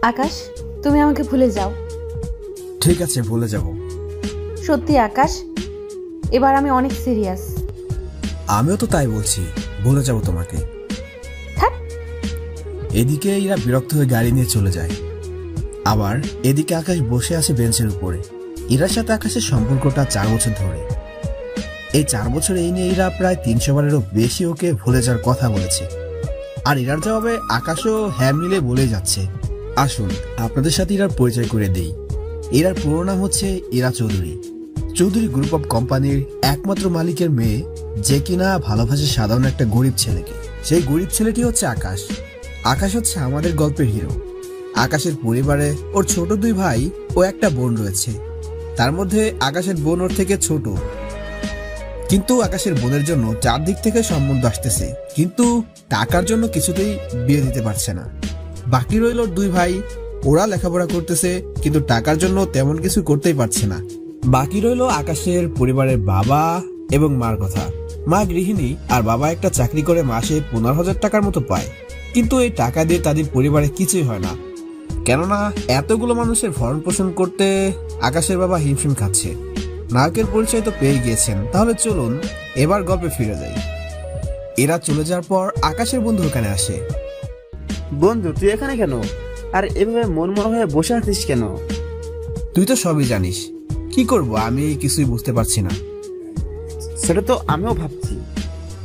আকাশ, তুমি আমাকে ভুলে যাও। ঠিক আছে, ভুলে যাব। সত্যি আকাশ, এবার আমি অনেক সিরিয়াস। আমিও তো তাই বলছি, ভুলে যাব তোমাকে। এদিকে এরা বিরক্ত হয়ে গাড়ি নিয়ে চলে যায়। আবার এদিকে আকাশ বসে আছে বেঞ্চের উপরে। ইরার সাথে আকাশের সম্পর্কটা 4 বছর ধরে। এই 4 বছর এই নিয়ে এরা প্রায় 300 বারেরও বেশি ওকে ভুলে যাওয়ার কথা বলেছে। আর ইরার জবাবে আকাশও হ্যাঁ মিলে বলে যাচ্ছে। আসুন আপনাদের সাথে ইরার পরিচয় করে দেই। ইরার পুরো নাম হচ্ছে ইরা চৌধুরী। চৌধুরী গ্রুপ অফ কোম্পানির একমাত্র মালিকের মেয়ে, যে কিনা ভালোবাসে সাধারণ একটা গরিব ছেলেকে। সেই গরিব ছেলেটি হচ্ছে আকাশ। আকাশ হচ্ছে আমাদের গল্পের হিরো। আকাশের পরিবারে ওর ছোট 2 ভাই ও একটা বোন রয়েছে। তার মধ্যে আকাশের বোন ওর থেকে ছোট, কিন্তু আকাশের বোনের জন্য 4 দিক থেকে সম্বন্ধ আসতেছে, কিন্তু টাকার জন্য কিছুতেই বিয়ে দিতে পারছে না। বাকি রইল 2 ভাই, ওরা লেখাপড়া করতেছে, কিন্তু টাকার জন্য তেমন কিছু করতেই পারছে না। বাকি রইল আকাশের পরিবারের বাবা এবং মার কথা। মা গৃহিণী আর বাবা একটা চাকরি করে মাসে 15,000 টাকার মতো পায়, কিন্তু এই টাকা দিয়ে তাদের পরিবারে কিছুই হয় না। কেননা এতগুলো মানুষের ভরণ পোষণ করতে আকাশের বাবা হিমশিম খাচ্ছে। নায়কের পরিচয় তো পেয়ে গিয়েছেন, তাহলে চলুন এবার গল্পে ফিরে যাই। এরা চলে যাওয়ার পর আকাশের বন্ধু ওখানে আসে। বন্ধু, তুই এখানে কেন? আর এভাবে মনমরা হয়ে বসে আছিস কেন? তুই তো সবই জানিস, কি করব আমি কিছুই বুঝতে পারছি না। সেটা তো আমিও ভাবছি।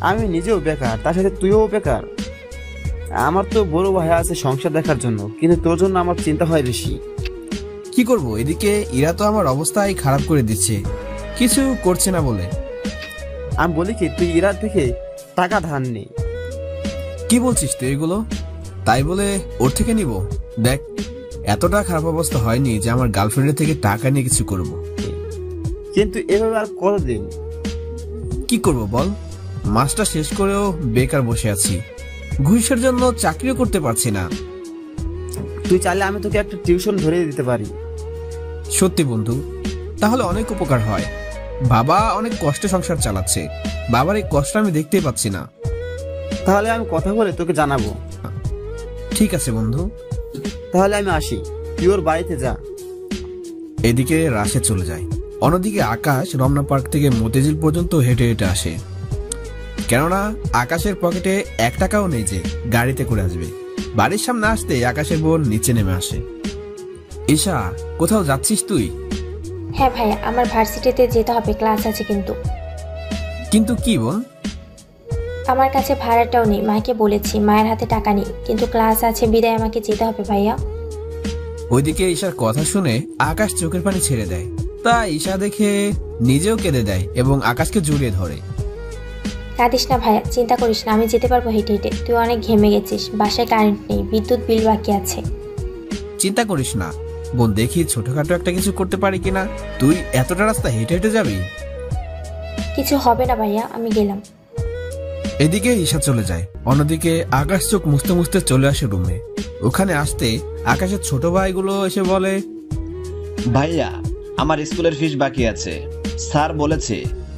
আমি নিজেও বেকার, তার সাথে তুইও বেকার। আমার তো বড় ভাই আছে সংসার দেখার জন্য, কিন্তু তোর জন্য আমার চিন্তা হয় বেশি। কি করব, এদিকে ইরা তো আমার অবস্থাই খারাপ করে দিচ্ছে, কিছু করছে না বলে। আমি বলি কি, তুই ইরার থেকে টাকা ধার নে। কি বলছিস তুই এগুলো? তাই বলে ওর থেকে নিব? দেখ, এতটা খারাপ অবস্থা হয়নি যে আমার গার্লফ্রেন্ডের থেকে টাকা নিয়ে কিছু করব। কিন্তু এভাবে আর কতদিন? কি করব বল, মাসটা শেষ করেও বেকার বসে আছি, ঘুষের জন্য চাকরিও করতে পারছি না। তুই চাইলে আমি তোকে একটা টিউশন ধরে দিতে পারি। সত্যি বন্ধু, তাহলে অনেক উপকার হয়। বাবা অনেক কষ্টে সংসার চালাচ্ছে, বাবার এই কষ্ট আমি দেখতেই পাচ্ছি না। তাহলে আমি কথা বলে তোকে জানাবো। ঠিক আছে বন্ধু, তাহলে আমি আসি, তুই ওর বাড়িতে যা। এদিকে রাশে চলে যায়। অন্যদিকে আকাশ রমনা পার্ক থেকে মতিঝিল পর্যন্ত হেঁটে হেঁটে আসে, কেননা আকাশের পকেটে 1 টাকাও নেই যে গাড়িতে করে আসবে। বাড়ির সামনে আসতে আকাশের বোন নিচে নেমে আসে। ঈশা, কোথাও যাচ্ছিস তুই? হ্যাঁ ভাইয়া, আমার ভার্সিটিতে যেতে হবে, ক্লাস আছে। কিন্তু কি বোন? আমার কাছে ভাড়াটাও নেই, মাকে বলেছি, মায়ের হাতে টাকা নেই, কিন্তু ক্লাস আছে বিদায় আমাকে যেতে হবে ভাইয়া। ওইদিকে ঈশার কথা শুনে আকাশ চোখের পানি ছেড়ে দেয়। তা ঈশা দেখে নিজেও কেঁদে দেয় এবং আকাশকে জড়িয়ে ধরে। কাঁদিস না ভাইয়া, চিন্তা করিস না, আমি যেতে পারবো হেঁটে হেঁটে। তুই অনেক ঘেমে গেছিস, বাসায় কারেন্ট নেই, বিদ্যুৎ বিল বাকি আছে। চিন্তা করিস না বোন, দেখি ছোটখাটো একটা কিছু করতে পারি কিনা। তুই এতটা রাস্তা হেঁটে হেঁটে যাবি? কিছু হবে না ভাইয়া, আমি গেলাম। এদিকে ঈশা চলে যায়। অন্যদিকে আকাশ চোখ মুছতে মুছতে চলে আসে রুমে। ওখানে আসতে আকাশের ছোট ভাইগুলো এসে বলে, ভাইয়া, আমার স্কুলের ফিস বাকি আছে। স্যার বলেছে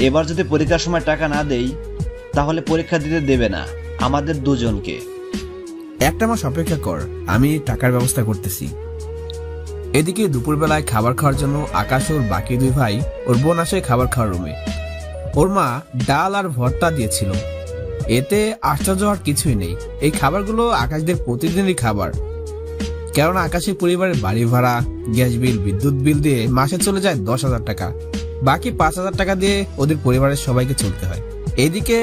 এবার যদি পরীক্ষার সময় টাকা না দেই তাহলে পরীক্ষা দিতে দেবে না আমাদের দুজনকে। একটা মাস অপেক্ষা কর, আমি টাকার ব্যবস্থা করতেছি। এদিকে দুপুরবেলায় খাবার খাওয়ার জন্য আকাশ ওর বাকি 2 ভাই ওর বোন আসে খাবার খাওয়ার রুমে। ওর মা ডাল আর ভর্তা দিয়েছিল, এতে আশ্চর্য আর কিছুই নেই। এই খাবারগুলো আকাশদের প্রতিদিনই খাবার, কেননা আকাশের পরিবারের বাড়ি ভাড়া, গ্যাস বিল, বিদ্যুৎ বিল দিয়ে মাসে চলে যায় 10,000 টাকা। বাকি 5,000 টাকা দিয়ে ওদের পরিবারের সবাইকে চলতে হয়। এদিকে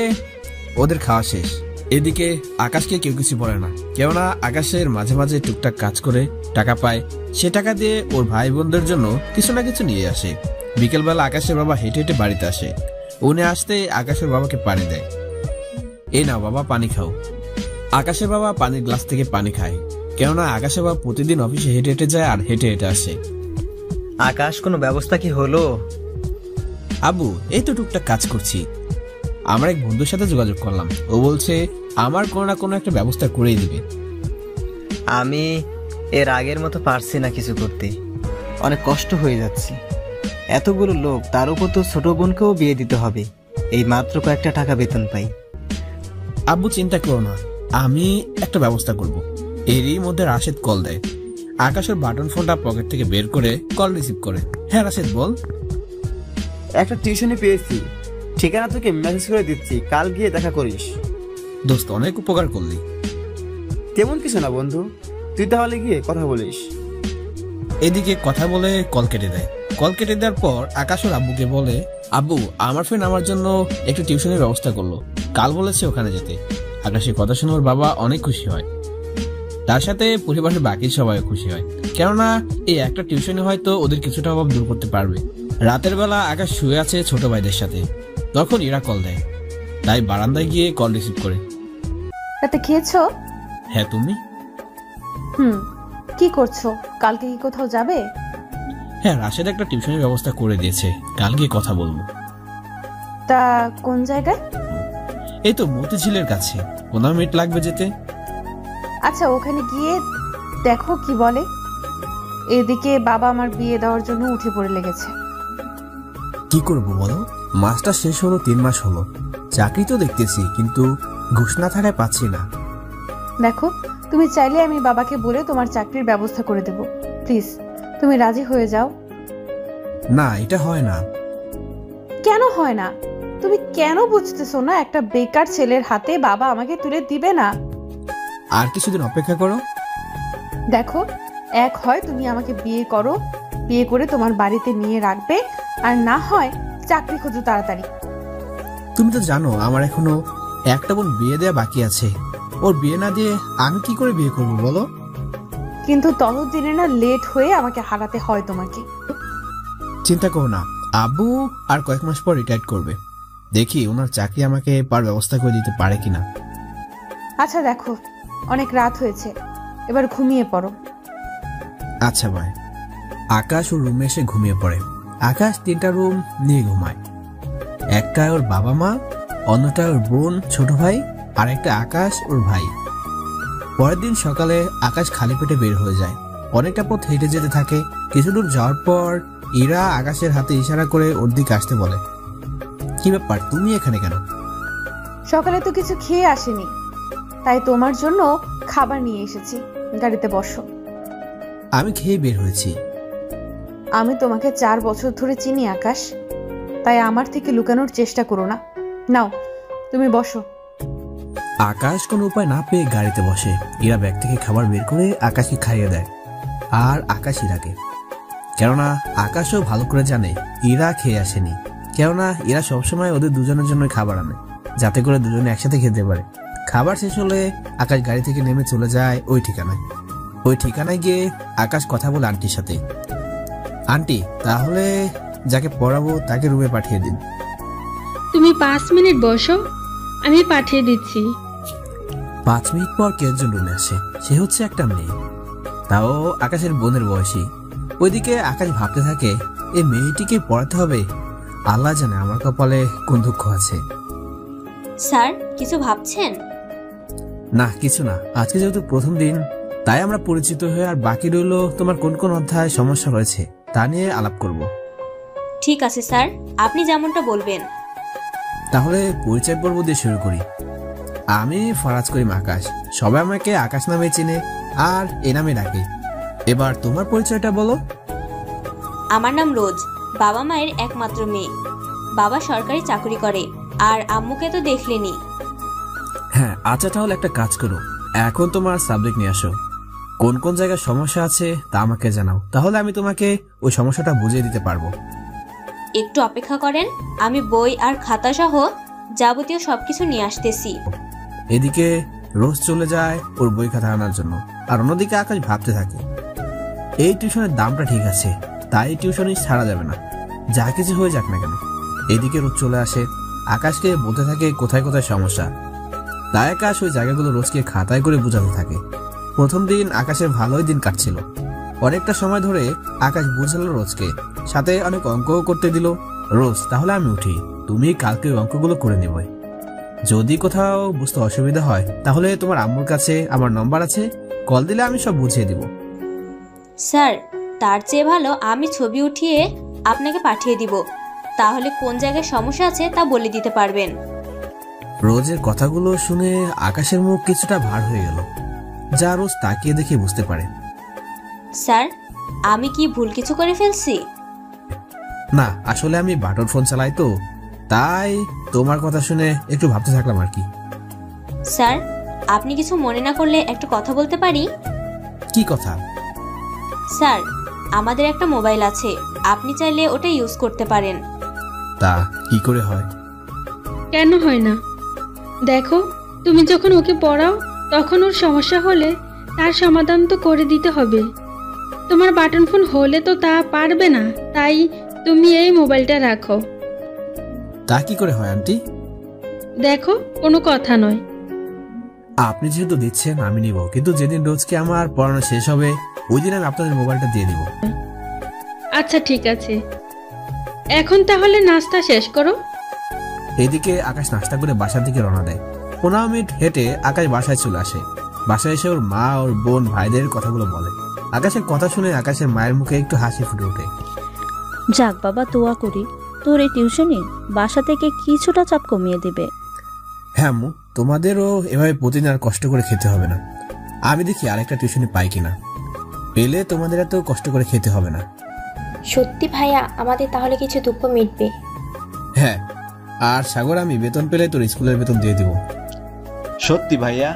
ওদের খাওয়া শেষ। এদিকে আকাশকে কেউ কিছু বলে না, কেননা আকাশের মাঝে মাঝে টুকটাক কাজ করে টাকা পায়। সে টাকা দিয়ে ওর ভাই বোনদের জন্য কিছু না কিছু নিয়ে আসে। বিকেলবেলা আকাশের বাবা হেঁটে হেঁটে বাড়িতে আসে। উনি আসতে আকাশের বাবাকে পানি দেয়। এই নাও বাবা, পানি খাও। আকাশের বাবা পানির গ্লাস থেকে পানি খায়, কেননা আকাশের বাবা প্রতিদিন অফিসে হেঁটে হেঁটে যায় আর হেঁটে হেঁটে আসে। আকাশ, কোনো ব্যবস্থা কি হলো? আবু, এই তো টুকটাক কাজ করছি। আমার এক বন্ধুর সাথে যোগাযোগ করলাম, ও বলছে আমার কোনো না কোনো একটা ব্যবস্থা করেই দিবে। আমি এর আগের মতো পারছি না কিছু করতে, অনেক কষ্ট হয়ে যাচ্ছে। এতগুলো লোক, তার উপর তো ছোট বোনকেও বিয়ে দিতে হবে, এই মাত্র কয়েকটা টাকা বেতন পাই। আব্বু চিন্তা করো না, আমি একটা ব্যবস্থা করব। এরই মধ্যে রাশেদ কল দেয়। আকাশের বাটন ফোনটা পকেট থেকে বের করে কল রিসিভ করে। হ্যাঁ রাশেদ বল। একটা টিউশনি পেয়েছি, ঠিকানা তোকে মেসেজ করে দিচ্ছি, কাল গিয়ে দেখা করিস। দোস্ত অনেক উপকার করলি। তেমন কিছু না বন্ধু, তুই তাহলে গিয়ে কথা বলিস। এদিকে কথা বলে কল কেটে দেয়। কল কেটে দেওয়ার পর আকাশ ওর আব্বুকে বলে, আব্বু আমার ফ্রেন্ড আমার জন্য একটু টিউশনের ব্যবস্থা করলো, কাল বলেছে ওখানে যেতে। আকাশের কথা শুনে ওর বাবা অনেক খুশি হয়, তার সাথে পরিবারের বাকি সবাই খুশি হয়, কেননা এই একটা টিউশনে হয়তো ওদের কিছুটা অভাব দূর করতে পারবে। রাতের বেলা আকাশ শুয়ে আছে ছোট ভাইদের সাথে, তখন ইরা কল দেয়, তাই বারান্দায় গিয়ে কল রিসিভ করে। রাতে খেয়েছো? হ্যাঁ তুমি? কি করছো? কালকে কি কোথাও যাবে? হ্যাঁ রাশেদ একটা টিউশনের ব্যবস্থা করে দিয়েছে, কাল গিয়ে কথা বলবো। তা কোন জায়গায়? এই তো মতিঝিলের কাছে, 15 মিনিট লাগবে যেতে। আচ্ছা ওখানে গিয়ে দেখো কি বলে। এদিকে বাবা আমার বিয়ে দেওয়ার জন্য উঠে পড়ে লেগেছে। কি করবো বলো, মাসটা শেষ হলো 3 মাস হলো, চাকরি তো দেখতেছি কিন্তু ঘুষ না থাকায় পাচ্ছি না। দেখো তুমি চাইলে আমি বাবাকে বলে তোমার চাকরির ব্যবস্থা করে দেব, প্লিজ তুমি রাজি হয়ে যাও। না এটা হয় না। কেন হয় না? তুমি কেন বুঝতেছো না? একটা বেকার ছেলের হাতে বাবা আমাকে তুলে দিবে না। আর কিছুদিন অপেক্ষা করো। দেখো এক হয় তুমি আমাকে বিয়ে করো, বিয়ে করে তোমার বাড়িতে নিয়ে রাখবে, আর না হয় চাকরি খোঁজো তাড়াতাড়ি। তুমি তো জানো আমার এখনো একটা বোন বিয়ে দেয়া বাকি আছে, ওর বিয়ে না দিয়ে আমি কি করে বিয়ে করবো বলো? কিন্তু ততদিনে না লেট হয়ে আমাকে হারাতে হয় তোমাকে। চিন্তা করো না, আব্বু আর কয়েক মাস পর রিটায়ার করবে, দেখি ওনার চাকরি আমাকে পার ব্যবস্থা করে দিতে পারে কিনা। আচ্ছা দেখো অনেক রাত হয়েছে, এবার ঘুমিয়ে পড়ো। আচ্ছা ভাই। আকাশ ওর রুমে এসে ঘুমিয়ে পড়ে। আকাশ 3টা রুম নিয়ে ঘুমায়, একটায় ওর বাবা মা, অন্যটায় ওর বোন ছোট ভাই, আর একটা আকাশ ওর ভাই। পরের দিন সকালে আকাশ খালি পেটে বের হয়ে যায়, অনেকটা পথ হেঁটে যেতে থাকে। কিছু দূর যাওয়ার পর ইরা আকাশের হাতে ইশারা করে ওর দিকে আসতে বলে। কি ব্যাপার, তুমি এখানে কেন? সকালে তো কিছু খেয়ে আসেনি, তাই তোমার জন্য খাবার নিয়ে এসেছি, গাড়িতে বসো। আমি খেয়ে বের হয়েছি। আমি তোমাকে 4 বছর ধরে চিনি আকাশ, তাই আমার থেকে লুকানোর চেষ্টা করো না। নাও তুমি বসো। আকাশ কোনো উপায় না পেয়ে গাড়িতে বসে। ইরা ব্যাগ থেকে খাবার বের করে আকাশকে খাইয়ে দেয়, আর আকাশ ইরাকে। কেননা আকাশও ভালো করে জানে ইরা খেয়ে আসেনি, কেননা ইরা সবসময় ওদের দুজনের জন্য খাবার আনে, যাতে করে দুজনে একসাথে খেতে পারে। খাবার শেষ হলে আকাশ গাড়ি থেকে নেমে চলে যায় ওই ঠিকানায়। ওই ঠিকানায় গিয়ে আকাশ কথা বলে আন্টির সাথে। আন্টি, তাহলে যাকে পড়াবো তাকে রুমে পাঠিয়ে দিন। তুমি 5 মিনিট বসো, আমি পাঠিয়ে দিচ্ছি। 5 মিনিট পর কে একজন রুমে আসে, সে হচ্ছে একটা মেয়ে, তাও আকাশের বোনের বয়সী। ওইদিকে আকাশ ভাবতে থাকে, এই মেয়েটিকে পড়াতে হবে, আল্লাহ জানে আমার কপালে কোন দুঃখ আছে। স্যার কিছু ভাবছেন? না কিছু না, আজকে যেহেতু প্রথম দিন তাই আমরা পরিচিত হয়ে, আর বাকি রইল তোমার কোন কোন অধ্যায় সমস্যা রয়েছে তা নিয়ে আলাপ করব। ঠিক আছে স্যার, আপনি যেমনটা বলবেন। তাহলে পরিচয় পর্ব দিয়ে শুরু করি। আমি ফরাজ করিম আকাশ, সবাই আমাকে আকাশ নামে চেনে আর এ নামে ডাকে। এবার তোমার পরিচয়টা বলো। আমার নাম রোজ, বাবা মায়ের একমাত্র মেয়ে। বাবা সরকারি চাকরি করে, আর আম্মুকে তো দেখলেনি। হ্যাঁ আচ্ছা, তাহলে একটা কাজ করো, এখন তোমার সাবজেক্ট নিয়ে আসো, কোন কোন জায়গায় সমস্যা আছে তা আমাকে জানাও, তাহলে আমি তোমাকে ওই সমস্যাটা বুঝিয়ে দিতে পারবো। একটু অপেক্ষা করেন, আমি বই আর খাতা সহ যাবতীয় সবকিছু নিয়ে আসতেছি। এদিকে রোজ চলে যায় ওর বই খাতা আনার জন্য, আর অন্যদিকে আকাশ ভাবতে থাকে, এই টিউশনের দামটা ঠিক আছে, তাই টিউশনই ছাড়া যাবে না, যা কিছু হয়ে যাক না কেন। এদিকে রোজ চলে আসে, আকাশকে বলতে থাকে কোথায় কোথায় সমস্যা। তাই আকাশ ওই জায়গাগুলো রোজকে খাতায় করে বোঝাতে থাকে। প্রথম দিন আকাশের ভালোই দিন কাটছিল, অনেকটা সময় ধরে আকাশ বুঝালো রোজকে, সাথে অনেক অঙ্কও করতে দিল। রোজ, তাহলে আমি উঠি, তুমি কালকে ওই অঙ্কগুলো করে নিবে। যদি কোথাও বুঝতে অসুবিধা হয় তাহলে তোমার আম্মুর কাছে আমার নম্বর আছে, কল দিলে আমি সব বুঝিয়ে দিব। স্যার, তার চেয়ে ভালো আমি ছবি উঠিয়ে আপনাকে পাঠিয়ে দিব, তাহলে কোন জায়গায় সমস্যা আছে তা বলে দিতে পারবেন। রোজের কথাগুলো শুনে আকাশের মুখ কিছুটা ভার হয়ে গেল, যা রোজ তাকিয়ে দেখে বুঝতে পারে। স্যার আমি কি ভুল কিছু করে ফেলছি? না, আসলে আমি বাটন ফোন চালাই তো, তাই তোমার কথা শুনে একটু ভাবতে থাকলাম আর কি। স্যার আপনি কিছু মনে না করলে একটা কথা বলতে পারি? কি কথা? স্যার আমাদের একটা মোবাইল আছে, আপনি চাইলে ওটা ইউজ করতে পারেন। তা কি করে হয়? কেন হয় না? দেখো, তুমি যখন ওকে পড়াও তখন ওর সমস্যা হলে তার সমাধান তো করে দিতে হবে। তোমার বাটন ফোন হলে তো তা পারবে না, তাই তুমি এই মোবাইলটা রাখো। তা কি করে হয় আন্টি? দেখো, কোনো কথা নয়। আপনি যেহেতু দিচ্ছেন আমি নিব, কিন্তু যেদিন রোজকে আমার পড়ানো শেষ হবে ওই দিন আমি আপনাদের মোবাইলটা দিয়ে দিব। আচ্ছা ঠিক আছে, এখন তাহলে নাস্তা শেষ করো। এদিকে আকাশ নাস্তা করে বাসার দিকে রওনা দেয়। 15 মিনিট হেঁটে আকাশ বাসায় চলে আসে। বাসায় এসে ওর মা, ওর বোন, ভাইদের কথাগুলো বলে। আকাশের কথা শুনে আকাশের মায়ের মুখে একটু হাসি ফুটে ওঠে। যাক বাবা, দোয়া করি তোর এই টিউশনি বাসা থেকে কিছুটা চাপ কমিয়ে দেবে। হ্যাঁ আম্মু, তোমাদেরও এভাবে প্রতিদিন আর কষ্ট করে খেতে হবে না। আমি দেখি আরেকটা টিউশনি পাই কিনা, পেলে তোমাদের এত কষ্ট করে খেতে হবে না। সত্যি ভাইয়া, আমাদের তাহলে কিছু দুঃখ মিটবে। হ্যাঁ, আর সাগর আমি বেতন পেলে তোর স্কুলের বেতন দিয়ে দিব। সত্যি ভাইয়া?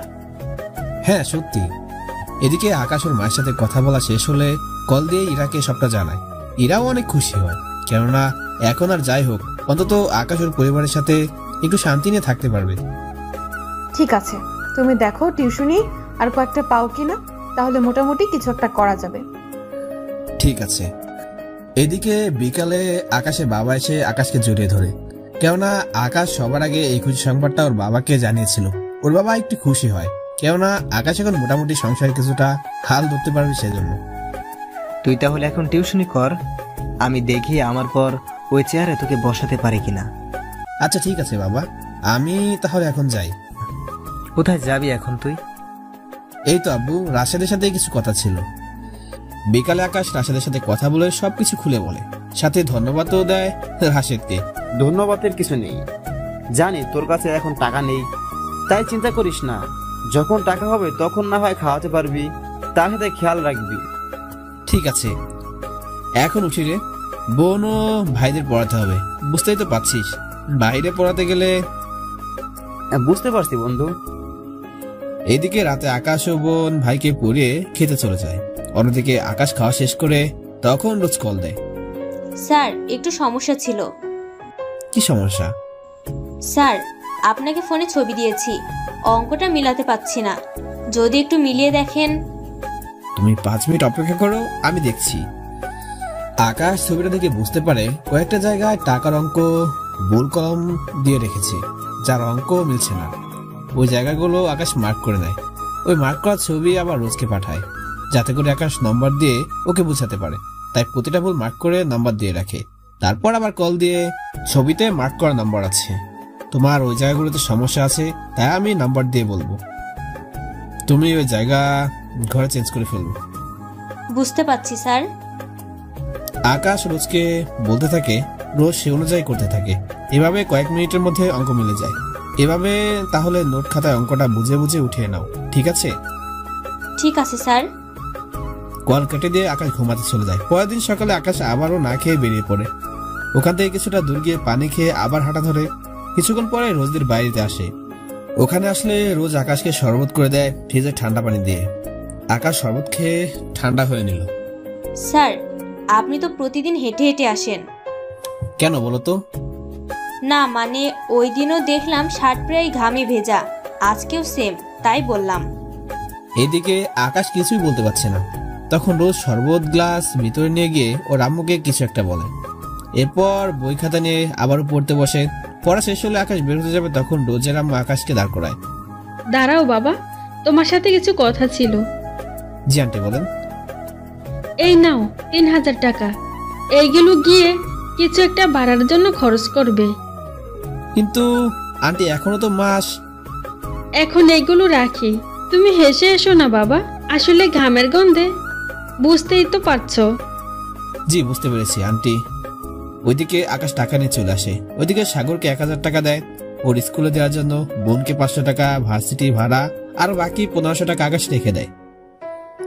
হ্যাঁ সত্যি। এদিকে আকাশ ওর মায়ের সাথে কথা বলা শেষ হলে কল দিয়ে ইরাকে সবটা জানায়। ইরাও অনেক খুশি হয়, কেননা এখন আর যাই হোক অন্তত আকাশ ওর পরিবারের সাথে একটু শান্তি নিয়ে থাকতে পারবে। ঠিক আছে, তুমি দেখো টিউশনি আর কয়েকটা পাও কিনা, তাহলে মোটামুটি কিছু একটা করা যাবে। ঠিক আছে। এদিকে বিকালে আকাশের বাবা এসে আকাশকে জড়িয়ে ধরে, কেননা আকাশ সবার আগে এই খুশি সংবাদটা ওর বাবাকে জানিয়েছিল। ওর বাবা একটু খুশি হয়, কেননা আকাশ এখন মোটামুটি সংসারে কিছুটা হাল ধরতে পারবে সেজন্য। তুই তাহলে এখন টিউশনি কর, আমি দেখি আমার পর ওই চেয়ারে তোকে বসাতে পারি কিনা। আচ্ছা ঠিক আছে বাবা, আমি তাহলে এখন যাই। কোথায় যাবি এখন তুই? এই তো আব্বু, রাশেদের সাথে কিছু কথা ছিল। বিকালে আকাশ রাশেদের সাথে কথা বলে সবকিছু খুলে বলে, সাথে ধন্যবাদও দেয় রাশেদকে। ধন্যবাদের কিছু নেই, জানি তোর কাছে এখন টাকা নেই, তাই চিন্তা করিস না। যখন টাকা হবে তখন না হয় খাওয়াতে পারবি, তার সাথে খেয়াল রাখবি। ঠিক আছে, এখন উঠি রে। বোন ও ভাইদের পড়াতে হবে, বুঝতেই তো পারছিস, বাইরে পড়াতে গেলে। বুঝতে পারছি বন্ধু। এইদিকে রাতে আকাশ ও বোন ভাইকে পড়িয়ে খেতে চলে যায়। অন্যদিকে আকাশ খাওয়া শেষ করে তখন রোজ কল দেয়। স্যার একটু সমস্যা ছিল। কি সমস্যা? স্যার আপনাকে ফোনে ছবি দিয়েছি, অঙ্কটা মিলাতে পারছি না, যদি একটু মিলিয়ে দেখেন। তুমি 5 মিনিট অপেক্ষা করো, আমি দেখছি। আকাশ ছবিটা দেখে বুঝতে পারে কয়েকটা জায়গায় টাকার অঙ্ক বোল কলম দিয়ে রেখেছে, যার অঙ্ক মিলছে না। ওই জায়গাগুলো আকাশ মার্ক করে নেয়। ওই মার্ক করা ছবি আবার রোজকে পাঠায়, যাতে করে আকাশ নম্বর দিয়ে ওকে বুঝাতে পারে। তাই প্রতিটা ভুল মার্ক করে নাম্বার দিয়ে রাখে, তারপর আবার কল দিয়ে ছবিতে মার্ক করা নাম্বার আছে, তোমার ওই জায়গাগুলোতে সমস্যা আছে, তাই আমি নাম্বার দিয়ে বলবো, তুমি ওই জায়গা ঘরে চেঞ্জ করে ফেলবো। বুঝতে পারছি স্যার। আকাশ রোজকে বলতে থাকে, রোজ সে অনুযায়ী করতে থাকে। এভাবে কয়েক মিনিটের মধ্যে অঙ্ক মিলে যায়। এভাবে তাহলে নোট খাতায় অঙ্কটা বুঝে বুঝে উঠিয়ে নাও, ঠিক আছে? ঠিক আছে স্যার। কল কেটে দিয়ে আকাশ ঘুমাতে চলে যায়। পরের দিন সকালে আকাশ আবারও না খেয়ে বেরিয়ে পড়ে। ওখান থেকে কিছুটা দূর গিয়ে পানি খেয়ে আবার হাঁটা ধরে। কিছুক্ষণ পরে রোজদের বাড়িতে আসে। ওখানে আসলে রোজ আকাশকে শরবত করে দেয় ফ্রিজে ঠান্ডা পানি দিয়ে। আকাশ শরবত খেয়ে ঠান্ডা হয়ে নিল। স্যার আপনি তো প্রতিদিন হেঁটে হেঁটে আসেন। কেন বলো তো? না মানে ওই দিনও দেখলাম শার্ট প্রায় ঘামে ভেজা, আজকেও সেম, তাই বললাম। এদিকে আকাশ কিছুই বলতে পারছে না। তখন রোজ শরবত গ্লাস ভিতরে নিয়ে গিয়ে ওর আম্মুকে কিছু একটা বলে। এরপর বই খাতা নিয়ে আবারও পড়তে বসে। পড়া শেষ হলে আকাশ বের হতে যাবে, তখন রোজের আম্মু আকাশকে দাঁড় করায়। দাঁড়াও বাবা, তোমার সাথে কিছু কথা ছিল। জি আন্টি বলেন। এই নাও 3000 টাকা, এইগুলো গিয়ে কিছু একটা বাড়ার জন্য খরচ করবে। কিন্তু আন্টি এখনো তো মাস। এখন এইগুলো রাখি, তুমি হেসে এসো না বাবা, আসলে ঘামের গন্ধে, বুঝতেই তো পারছো। জি বুঝতে পেরেছি আন্টি। ওইদিকে আকাশ টাকা নিয়ে চলে আসে। ওইদিকে সাগরকে 1000 টাকা দেয় ওর স্কুলে দেওয়ার জন্য, বোনকে 500 টাকা ভার্সিটি ভাড়া, আর বাকি 1500 টাকা আকাশ রেখে দেয়।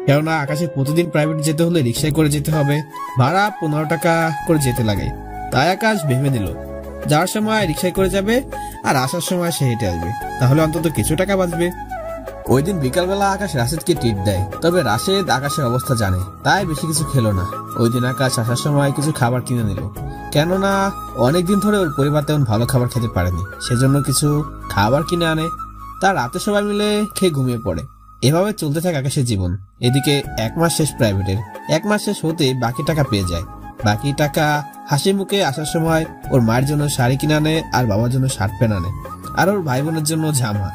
কেননা আকাশে প্রতিদিন প্রাইভেট যেতে হলে রিক্সায় করে যেতে হবে, ভাড়া 15 টাকা করে যেতে লাগে। তাই আকাশ ভেবে নিল যাওয়ার সময় রিক্সায় করে যাবে আর আসার সময় সে হেঁটে আসবে, তাহলে অন্তত কিছু টাকা বাঁচবে। ওই দিন বিকালবেলা আকাশ রাশেদকে ট্রিট দেয়, তবে রাশেদ আকাশের অবস্থা জানে, তাই বেশি কিছু খেলো না। ওই দিন আকাশ আসার সময় কিছু খাবার কিনে নিল, কেননা অনেকদিন ধরে ওর পরিবার তেমন ভালো খাবার খেতে পারেনি, সেজন্য কিছু খাবার কিনে আনে। তার রাতে সবাই মিলে খেয়ে ঘুমিয়ে পড়ে। এভাবে চলতে থাকে আকাশের জীবন। এদিকে 1 মাস শেষ প্রাইভেটের। 1 মাস শেষ হতে বাকি টাকা পেয়ে যায়। বাকি টাকা হাসি মুখে আসার সময় ওর মায়ের জন্য শাড়ি কিনে আনে, আর বাবার জন্য শার্ট প্যান্ট আনে, আর ওর ভাই বোনের জন্য জামা।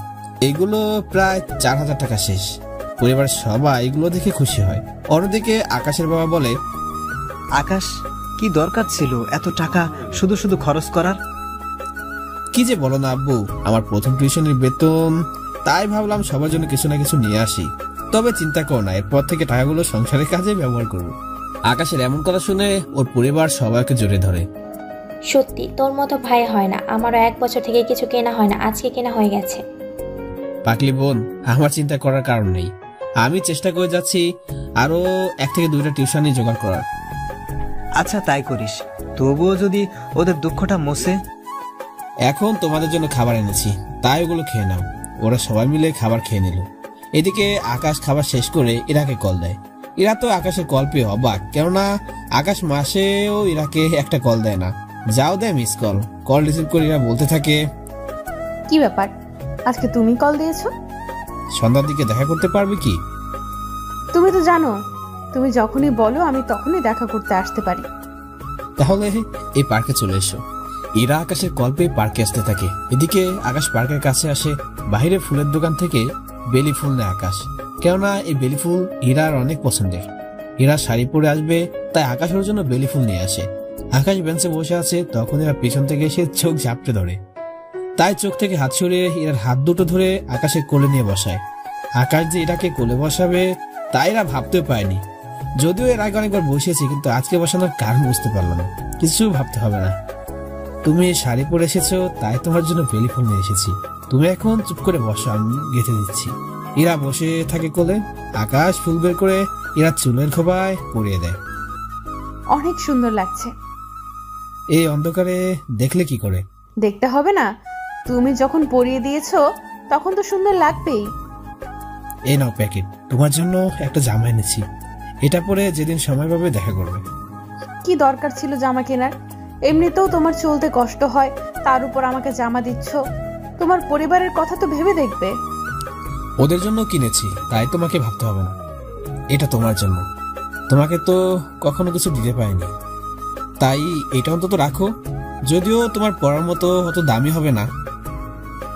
এগুলো প্রায় 4000 টাকা শেষ। পরিবারের সবাই এগুলো দেখে খুশি হয়। অন্যদিকে আকাশের বাবা বলে, আকাশ, কি দরকার ছিল এত টাকা শুধু শুধু খরচ করার? কি যে বলো না আব্বু, আমার প্রথম টিউশনের বেতন, তাই ভাবলাম সবার জন্য কিছু না কিছু নিয়ে আসি। তবে চিন্তা করো না, এরপর থেকে টাকাগুলো সংসারের কাজে ব্যবহার করবো। আকাশের এমন কথা শুনে ওর পরিবার সবাইকে জড়িয়ে ধরে। সত্যি তোর মতো ভাই হয় না, আমারও 1 বছর থেকে কিছু কেনা হয় না, আজকে কেনা হয়ে গেছে। পাকলি বোন, আমার চিন্তা করার কারণ নেই। আমি চেষ্টা করে যাচ্ছি আরো 1 থেকে 2টা টিউশনই জোগাড় করার। আচ্ছা তাই করিস, তবুও যদি ওদের দুঃখটা মোছে। এখন তোমাদের জন্য খাবার এনেছি, তাই ওগুলো খেয়ে নাও। ওরা সবাই মিলে খাবার খেয়ে নিল। এদিকে আকাশ খাবার শেষ করে ইরাকে কল দেয়। ইরা তো আকাশের কল পেয়ে অবাক, কেননা আকাশ মাসেও ইরাকে একটা কল দেয় না, যাও দেয় মিস কল। কল রিসিভ করে ইরা বলতে থাকে, কি ব্যাপার, আজকে তুমি কল দিয়েছো? সন্ধ্যার দিকে দেখা করতে পারবে কি? তুমি তো জানো তুমি যখনই বলো আমি তখনই দেখা করতে আসতে পারি। তাহলে এই পার্কে চলে এসো। ইরা আকাশের কল পেয়ে পার্কে আসতে থাকে। এদিকে আকাশ পার্কের কাছে আসে। বাইরে ফুলের দোকান থেকে বেলি ফুল নেয় আকাশ, কেননা এই বেলি ফুল ইরার অনেক পছন্দের। ইরা শাড়ি পরে আসবে, তাই আকাশ ওর জন্য বেলি ফুল নিয়ে আসে। আকাশ বেঞ্চে বসে আছে, তখন এরা পিছন থেকে এসে চোখ ঝাপটে ধরে, তাই চোখ থেকে হাত সরিয়ে ইরার হাত দুটো ধরে আকাশের কোলে নিয়ে বসায়। আকাশ যে এটাকে কোলে বসাবে তাই এরা ভাবতেও পায়নি। যদিও এর আগে অনেকবার বসিয়েছি, কিন্তু আজকে বসানোর কারণ বুঝতে পারলো না। কিছু ভাবতে হবে না, তুমি শাড়ি পরে এসেছো, তাই তোমার জন্য বেলি ফুল নিয়ে এসেছি। তুমি এখন চুপ করে বসো, আমি গেঁথে দিচ্ছি। ইরা বসে থাকে কোলে। আকাশ ফুল বের করে ইরা চুলের খোপায় পরিয়ে দেয়। অনেক সুন্দর লাগছে। এই অন্ধকারে দেখলে কি করে? দেখতে হবে না, তুমি যখন পরিয়ে দিয়েছো তখন তো সুন্দর লাগবেই। এই নাও প্যাকেট, তোমার জন্য একটা জামা এনেছি। এটা পরে যেদিন সময় পাবে দেখা করবে। কি দরকার ছিল জামা কেনার? এমনিতেও তোমার চলতে কষ্ট হয়, তার উপর আমাকে জামা দিচ্ছ। তোমার পরিবারের কথা তো ভেবে দেখবে। ওদের জন্য কিনেছি, তাই তোমাকে ভাবতে হবে না। এটা তোমার জন্য, তোমাকে তো কখনো কিছু দিতে পারিনি, তাই এটা অন্তত রাখো। যদিও তোমার পড়ার মতো অত দামি হবে না।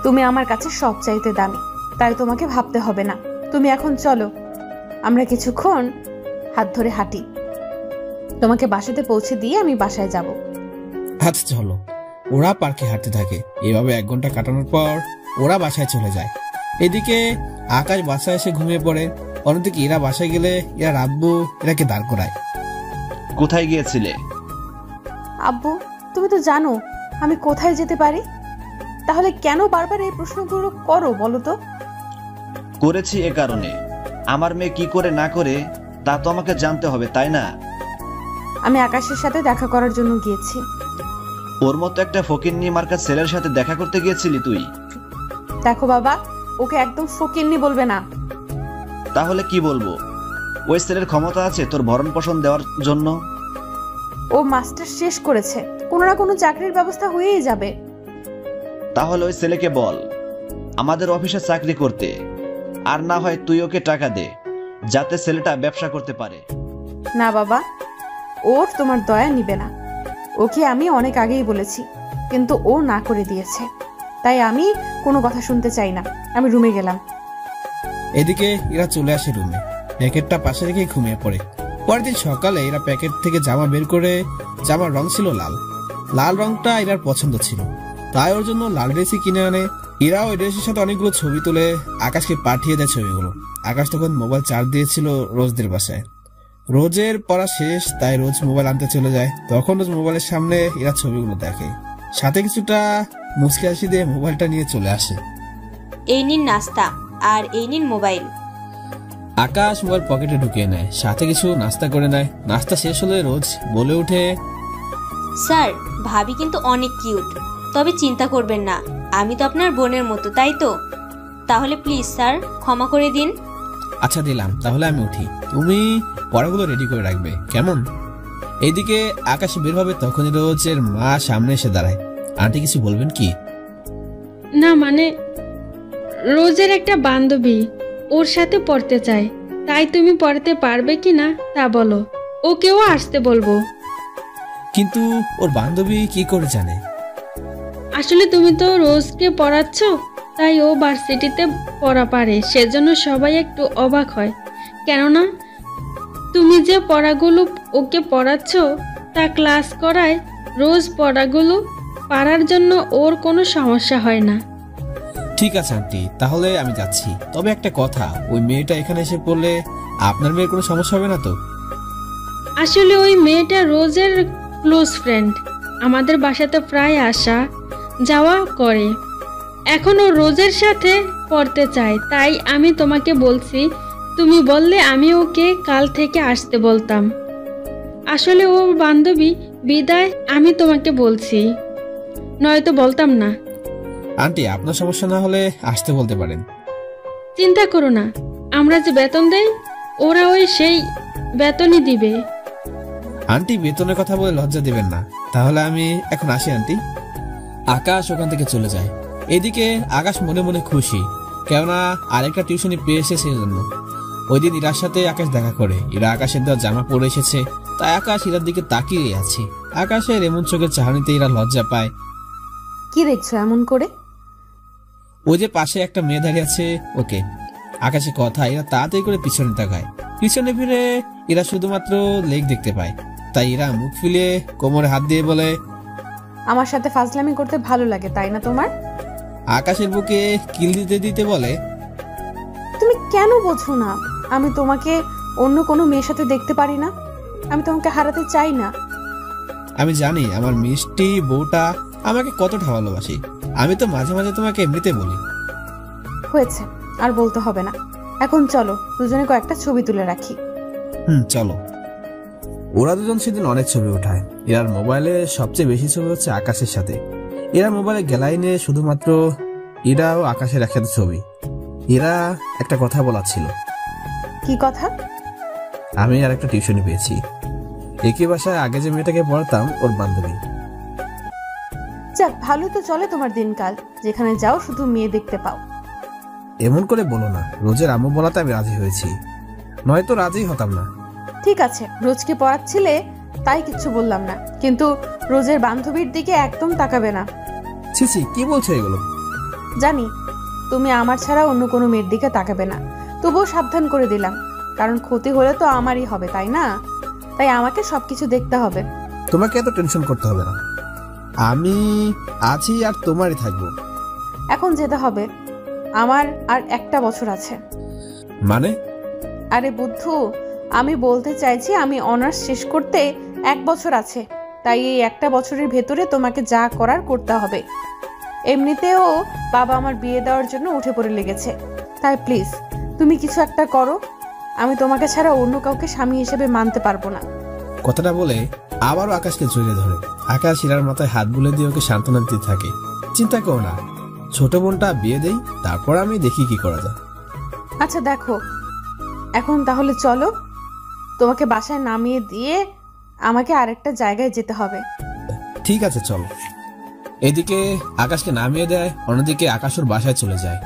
তুমি আমার কাছে সব চাইতে দামি, তাই তোমাকে ভাবতে হবে না। তুমি এখন চলো, আমরা কিছুক্ষণ হাত ধরে হাঁটি। তোমাকে বাসাতে পৌঁছে দিয়ে আমি বাসায় যাব। আচ্ছা চলো। ওরা পার্কে হাঁটতে থাকে। এভাবে 1 ঘন্টা কাটানোর পর ওরা বাসায় চলে যায়। এদিকে আকাশ বাসায় এসে ঘুমিয়ে পড়ে। অন্যদিকে এরা বাসায় গেলে এরা আব্বু এরাকে দাঁড় করায়। কোথায় গিয়েছিলে? আব্বু, তুমি তো জানো আমি কোথায় যেতে পারি, তাহলে কেন বারবার এই প্রশ্নগুলো করো বলো তো? করেছি এ কারণে, আমার মেয়ে কি করে না করে তা তো আমাকে জানতে হবে, তাই না? আমি আকাশের সাথে দেখা করার জন্য গিয়েছি। ওর মতো একটা ফকিন্নি মার্কা ছেলের সাথে দেখা করতে গিয়েছিলি তুই? দেখো বাবা, ওকে একদম ফকিন্নি বলবে না। তাহলে কি বলবো? ওই ছেলের ক্ষমতা আছে তোর ভরণ পোষণ দেওয়ার জন্য? ও মাস্টার শেষ করেছে, কোনো না কোনো চাকরির ব্যবস্থা হয়েই যাবে। তাহলে ওই ছেলেকে বল আমাদের অফিসে চাকরি করতে, আর না হয় তুই ওকে টাকা দে, যাতে ছেলেটা ব্যবসা করতে পারে। না বাবা, ওর তোমার দয়া নিবে না। ওকে আমি অনেক আগেই বলেছি, কিন্তু ও না করে দিয়েছে, তাই আমি কোনো কথা শুনতে চাই না। আমি রুমে গেলাম। এদিকে এরা চলে আসে রুমে। প্যাকেটটা পাশে রেখে ঘুমিয়ে পড়ে। পরের দিন সকালে এরা প্যাকেট থেকে জামা বের করে, জামার রং ছিল লাল। লাল রংটা এরার পছন্দ ছিল, তাই ওর জন্য লাল ড্রেসই কিনে আনে। এরা ওই ড্রেসের সাথে অনেকগুলো ছবি তুলে আকাশকে পাঠিয়ে দেয় ছবিগুলো। আকাশ তখন মোবাইল চার্জ দিয়েছিল রোজদের বাসায়। রোজের পড়া শেষ, তাই রোজ মোবাইল আনতে চলে যায়। তখন রোজ মোবাইলের সামনে এরা ছবিগুলো দেখে, সাথে কিছুটা মুচকি হাসি দিয়ে মোবাইলটা নিয়ে চলে আসে। এই নিন নাস্তা, আর এই নিন মোবাইল। আকাশ মোবাইল পকেটে ঢুকিয়ে নেয়, সাথে কিছু নাস্তা করে নেয়। নাস্তা শেষ হলে রোজ বলে ওঠে, স্যার ভাবি কিন্তু অনেক কিউট, তবে চিন্তা করবেন না, আমি তো আপনার বোনের মতো, তাই তো? তাহলে প্লিজ স্যার ক্ষমা করে দিন। আচ্ছা দিলাম, তাহলে আমি উঠি। তুমি পড়াগুলো রেডি করে রাখবে, কেমন? এইদিকে আকাশ বের হবে, তখনই রোজের মা সামনে এসে দাঁড়ায়। আন্টি কিছু বলবেন কি? না মানে রোজের একটা বান্ধবী ওর সাথে পড়তে চায়, তাই তুমি পড়াতে পারবে কি না তা বলো, ওকেও আসতে বলবো। কিন্তু ওর বান্ধবী কি করে জানে? আসলে তুমি তো রোজকে পড়াচ্ছ, তাই ও ভার্সিটিতে পড়া পারে, সেজন্য সবাই একটু অবাক হয়। কেননা তুমি যে পড়াগুলো ওকে পড়াচ্ছ তা ক্লাস করায়, রোজ পড়াগুলো পারার জন্য ওর কোনো সমস্যা হয় না। ঠিক আছে আন্টি, তাহলে আমি যাচ্ছি। তবে একটা কথা, ওই মেয়েটা এখানে এসে পড়লে আপনার মেয়ের কোনো সমস্যা হবে না তো? আসলে ওই মেয়েটা রোজের ক্লোজ ফ্রেন্ড, আমাদের বাসাতে প্রায় আসা যাওয়া করে। এখন ও রোজের সাথে পড়তে চায়, তাই আমি তোমাকে বলছি, তুমি বললে আমি ওকে কাল থেকে আসতে বলতাম। আসলে ও বান্ধবী, বিদায় আমি তোমাকে বলছি, নয়তো বলতাম না। আন্টি আপনার সমস্যা না হলে আসতে বলতে পারেন। চিন্তা করো না, আমরা যে বেতন দেই ওরা ওই সেই বেতনই দিবে। আন্টি বেতনের কথা বলে লজ্জা দিবেন না, তাহলে আমি এখন আসি আন্টি। আকাশ ওখান থেকে চলে যায়। এদিকে আকাশ মনে মনে খুশি, কেননা আরেকটা টিউশনি পেয়েছে সেই জন্য। ওই দিন ইরার সাথে আকাশ দেখা করে, ইরা আকাশের দেওয়া জামা পরে এসেছে, তাই আকাশ ইরার দিকে তাকিয়ে আছে। আকাশের এমন চোখের চাহনিতে ইরা লজ্জা পায়। কি দেখছো এমন করে? ওই যে পাশে একটা মেয়ে দাঁড়িয়ে আছে, ওকে। আকাশের কথা ইরা তাড়াতাড়ি করে পিছনে তাকায়। পিছনে ফিরে ইরা শুধুমাত্র লেগ দেখতে পায়, তাই ইরা মুখ ফুলিয়ে কোমরে হাত দিয়ে বলে, আমার সাথে ফাজলামি করতে ভালো লাগে তাই না তোমার? আকাশের বুকে কিল দিতে দিতে বলে, তুমি কেন বোঝো না আমি তোমাকে অন্য কোনো মেয়ের সাথে দেখতে পারি না? আমি তোমাকে হারাতে চাই না। আমি জানি আমার মিষ্টি বউটা আমাকে কতটা ভালোবাসি, আমি তো মাঝে মাঝে তোমাকে এমনিতে বলি। হয়েছে, আর বলতে হবে না। এখন চলো দুজনে কয়েকটা ছবি তুলে রাখি। চলো। ওরা দুজন সেদিন অনেক ছবি ওঠায়। এরার মোবাইলে সবচেয়ে বেশি ছবি হচ্ছে আকাশের সাথে। এরা মোবাইলে গ্যালারি নিয়ে শুধুমাত্র এরা ও আকাশের একসাথে ছবি। এরা একটা কথা বলার ছিল। কি কথা? আমি আর একটা টিউশনি পেয়েছি, একই বাসায় আগে যে মেয়েটাকে পড়াতাম ওর বান্ধবী। যাক, ভালো তো চলে তোমার দিনকাল, যেখানে যাও শুধু মেয়ে দেখতে পাও। এমন করে বলো না, রোজের আম্মু বলাতে আমি রাজি হয়েছি, নয়তো রাজি হতাম না। ঠিক আছে, রোজকে পড়াচ্ছিলে তাই কিচ্ছু বললাম না, কিন্তু রোজের বান্ধবীর দিকে একদম তাকাবে না। ছিছি, কি বলছো এগুলো? জানি তুমি আমার ছাড়া অন্য কোনো মেয়ের দিকে তাকাবে না, তবুও সাবধান করে দিলাম, কারণ ক্ষতি হলে তো আমারই হবে, তাই না? তাই আমাকে সবকিছু দেখতে হবে। তোমাকে এত টেনশন করতে হবে না, আমি আছি আর তোমারই থাকবো। এখন যেতে হবে, আমার আর একটা বছর আছে। মানে? আরে বুদ্ধু, আমি বলতে চাইছি আমি অনার্স শেষ করতে 1 বছর আছে, তাই এই একটা বছরের ভেতরে তোমাকে যা করার করতে হবে। এমনিতেও বাবা আমার বিয়ে দেওয়ার জন্য উঠে পড়ে লেগেছে, তাই প্লিজ তুমি কিছু একটা করো, আমি তোমাকে ছাড়া অন্য কাউকে স্বামী হিসেবে মানতে পারবো না। কথাটা বলে আবারও আকাশকে জড়িয়ে ধরে। আকাশ হীরার মাথায় হাত বুলে দিয়ে ওকে সান্ত্বনা দিতে থাকে। চিন্তা করো না, ছোট বোনটা বিয়ে দেই, তারপর আমি দেখি কি করা যায়। আচ্ছা দেখো, এখন তাহলে চলো, তোমাকে বাসায় নামিয়ে দিয়ে আমাকে আরেকটা জায়গায় যেতে হবে। ঠিক আছে চলো। এদিকে আকাশকে নামিয়ে দেয়, অন্যদিকে আকাশ ওর বাসায় চলে যায়।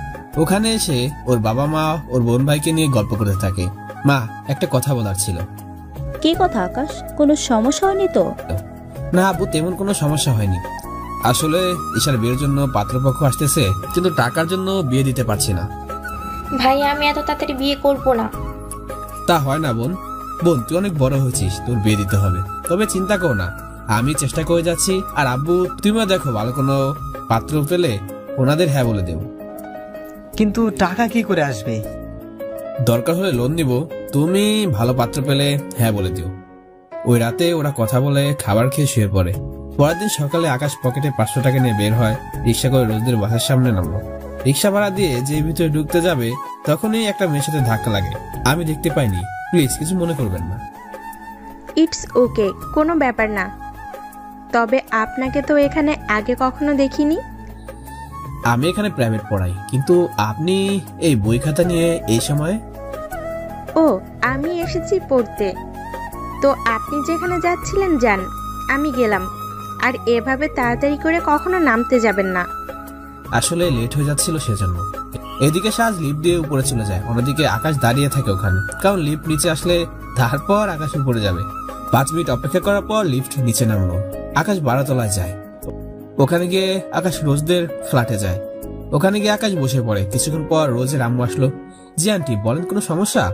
ওখানে এসে ওর বাবা মা ওর বোন ভাইকে নিয়ে গল্প করতে থাকে। মা, একটা কথা বলার ছিল। কি কথা আকাশ? কোনো সমস্যা হয়নি তো? না আব্বু, তেমন কোনো সমস্যা হয়নি। আসলে ঈশার বিয়ের জন্য পাত্রপক্ষ আসতেছে, কিন্তু টাকার জন্য বিয়ে দিতে পারছি না। ভাই আমি এত তাড়াতাড়ি বিয়ে করব না। তা হয় না বোন, বোন তুই অনেক বড় হয়েছিস, তোর বিয়ে দিতে হবে। তবে চিন্তা করো না, আমি চেষ্টা করে যাচ্ছি। আর আব্বু তুমিও দেখো, ভালো কোনো পাত্র পেলে ওনাদের হ্যাঁ বলে দেব। কিন্তু টাকা কি করে আসবে? দরকার হলে লোন নিব, তুমি ভালো পাত্র পেলে হ্যাঁ বলে দিও। ওই রাতে ওরা কথা বলে খাবার খেয়ে শুয়ে পড়ে। পরের দিন সকালে আকাশ পকেটে 500 টাকা নিয়ে বের হয়, রিক্সা করে রোজদের বাসার সামনে নামলো। রিক্সা ভাড়া দিয়ে যে ভিতরে ঢুকতে যাবে তখনই একটা মেয়ের সাথে ধাক্কা লাগে। আমি দেখতে পাইনি, প্লিজ কিছু মনে করবেন না। ইটস ওকে, কোনো ব্যাপার না। তবে আপনাকে তো এখানে আগে কখনো দেখিনি। আমি এখানে প্রাইভেট পড়াই, কিন্তু আপনি এই বই খাতা নিয়ে এই সময়? ও, আমি এসেছি পড়তে। তো আপনি যেখানে যাচ্ছিলেন যান, আমি গেলাম। আর এভাবে তাড়াতাড়ি করে কখনো নামতে যাবেন না। আসলে লেট হয়ে যাচ্ছিল সেজন্য। এদিকে সাজ লিফট দিয়ে উপরে চলে যায়, অন্যদিকে আকাশ দাঁড়িয়ে থাকে ওখানে, কারণ লিফট নিচে আসলে তারপর আকাশ উপরে যাবে। 5 মিনিট অপেক্ষা করার পর লিফট নিচে নামলো। আকাশ 12 তলায় যায়। ওখানে গিয়ে আকাশ রোজদের ফ্ল্যাটে যায়। ওখানে গিয়ে আকাশ বসে পড়ে। কিছুক্ষণ পর রোজের আম্মু আসলো। জি আন্টি, বলেন কোনো সমস্যা?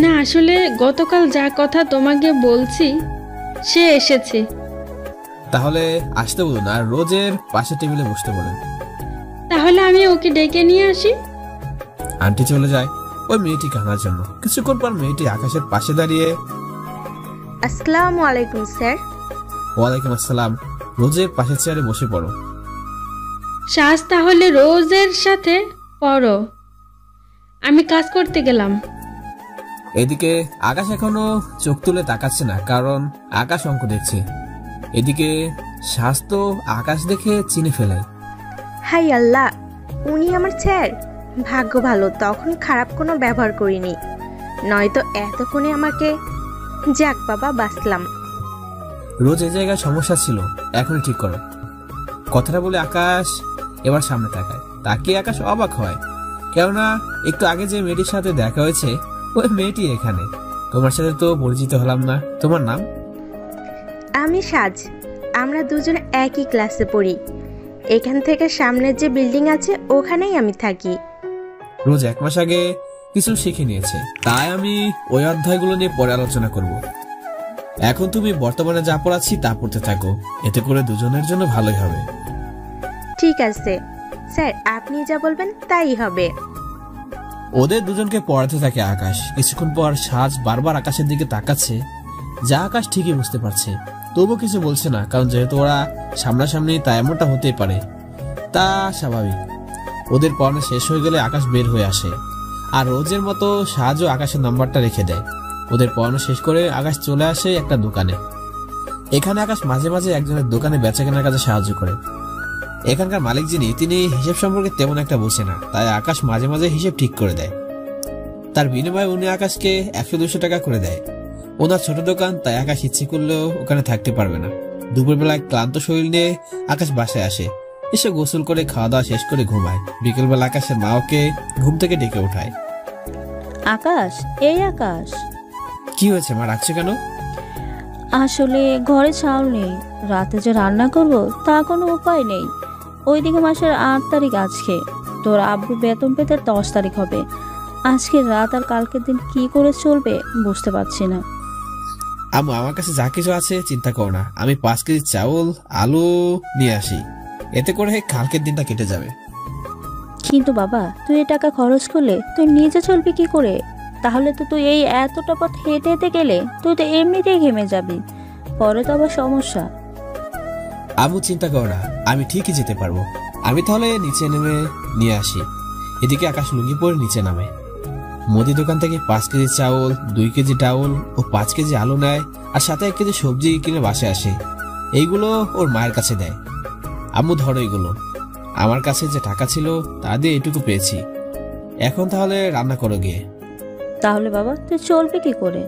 না, আসলে গতকাল যা কথা তোমাকে বলছি সে এসেছে। তাহলে আসতে বলুন আর রোজের পাশে টেবিলে বসতে বলেন। তাহলে আমি ওকে ডেকে নিয়ে আসি। আন্টি চলে যায় ওই মেয়েটি কানার জন্য। কিছুক্ষণ পর মেয়েটি আকাশের পাশে দাঁড়িয়ে, আসসালামু আলাইকুম স্যার। ওয়ালাইকুম আসসালাম। রোজের পাশের চেয়ারে বসে পড়ো। সাজ, তাহলে রোজের সাথে পড়ো, আমি কাজ করতে গেলাম। এদিকে আকাশ এখনো চোখ তুলে তাকাচ্ছে না, কারণ আকাশ অঙ্ক দেখছে। এদিকে সাজ তো আকাশ দেখে চিনে ফেলে। হাই আল্লাহ, উনি আমার স্যার। ভাগ্য ভালো তখন খারাপ কোনো ব্যবহার করিনি, নয়তো এতক্ষণে আমাকে। যাক বাবা, বাঁচলাম। রোজ এই জায়গায় সমস্যা ছিল, এখনই ঠিক করো। কথাটা বলে আকাশ এবার সামনে তাকায়। তাকিয়ে আকাশ অবাক হয়, কেননা একটু আগে যে মেয়েটির সাথে দেখা হয়েছে ওই মেয়েটি এখানে। তোমার সাথে তো পরিচিত হলাম না, তোমার নাম? আমি সাজ। আমরা দুজন একই ক্লাসে পড়ি। এখান থেকে সামনের যে বিল্ডিং আছে ওখানেই আমি থাকি। রোজ 1 মাস আগে কিছু শিখে নিয়েছে, তাই আমি ওই অধ্যায়গুলো নিয়ে পরে আলোচনা করব। এখন তুমি বর্তমানে যা পড়াচ্ছি তা পড়তে থাকো, এতে করে দুজনের জন্য ভালোই হবে। ঠিক আছে স্যার, আপনি যা বলবেন তাই হবে। ওদের দুজনকে পড়াতে থাকে আকাশ। কিছুক্ষণ পর সাজ বারবার আকাশের দিকে তাকাচ্ছে, যা আকাশ ঠিকই বুঝতে পারছে, তবুও কিছু বলছে না, কারণ যেহেতু ওরা সামনাসামনি তা এমনটা হতেই পারে, তা স্বাভাবিক। ওদের পড়ানো শেষ হয়ে গেলে আকাশ বের হয়ে আসে, আর রোজের মতো সাজও আকাশের নাম্বারটা রেখে দেয়। ওদের পড়ানো শেষ করে আকাশ চলে আসে একটা দোকানে। এখানে আকাশ মাঝে মাঝে একজনের দোকানে বেচা কেনার কাজে সাহায্য করে। এখানকার মালিক যিনি, তিনি হিসেব সম্পর্কে তেমন একটা বোঝে না, তাই আকাশ মাঝে মাঝে হিসেব ঠিক করে দেয়। তার বিনিময়ে উনি আকাশকে 100-200 টাকা করে দেয়। ওনার ছোট দোকান, তাই আকাশ ইচ্ছে করলেও ওখানে থাকতে পারবে না। দুপুরবেলায় ক্লান্ত শরীর নিয়ে আকাশ বাসায় আসে। এসে গোসল করে খাওয়া দাওয়া শেষ করে ঘুমায়। বিকেলবেলা আকাশের মা ওকে ঘুম থেকে ডেকে ওঠায়। আকাশ, এই আকাশ। কি হয়েছে মা, রাখছে কেন? আসলে ঘরে চাউল নেই, রাতে যে রান্না করব তা কোনো উপায় নেই। ওইদিকে মাসের 8 তারিখ আজকে, তোর আব্বু বেতন পেতে 10 তারিখ হবে। আজকে রাত আর কালকের দিন কি করে চলবে বুঝতে পারছি না। আম্মু, আমার কাছে যা কিছু আছে চিন্তা করো না, আমি 5 কেজি চাউল আলু নিয়ে আসি, এতে করে কালকের দিনটা কেটে যাবে। কিন্তু বাবা, তুই এই টাকা খরচ করলে তুই নিজে চলবি কি করে? তাহলে তো তুই এই এতটা পথ হেঁটে হেঁটে গেলে তুই তো এমনিতেই ঘেমে যাবি, পরে তো আবার সমস্যা। আম্মু চিন্তা করো না, আমি ঠিকই যেতে পারবো। আমি তাহলে নিচে নেমে নিয়ে আসি। এদিকে আকাশ লুঙ্গি পরে নিচে নামে। মুদি দোকান থেকে 5 কেজি চাউল, 2 কেজি ডাউল ও 5 কেজি আলু নেয়, আর সাথে 1 কেজি সবজি কিনে বাসায় আসে। এইগুলো ওর মায়ের কাছে দেয়। আম্মু, ধরো এগুলো, আমার কাছে যে টাকা ছিল তা দিয়ে এটুকু পেয়েছি। এখন তাহলে রান্না করো গিয়ে। তাহলে বাবা তুই চলবি কি করে?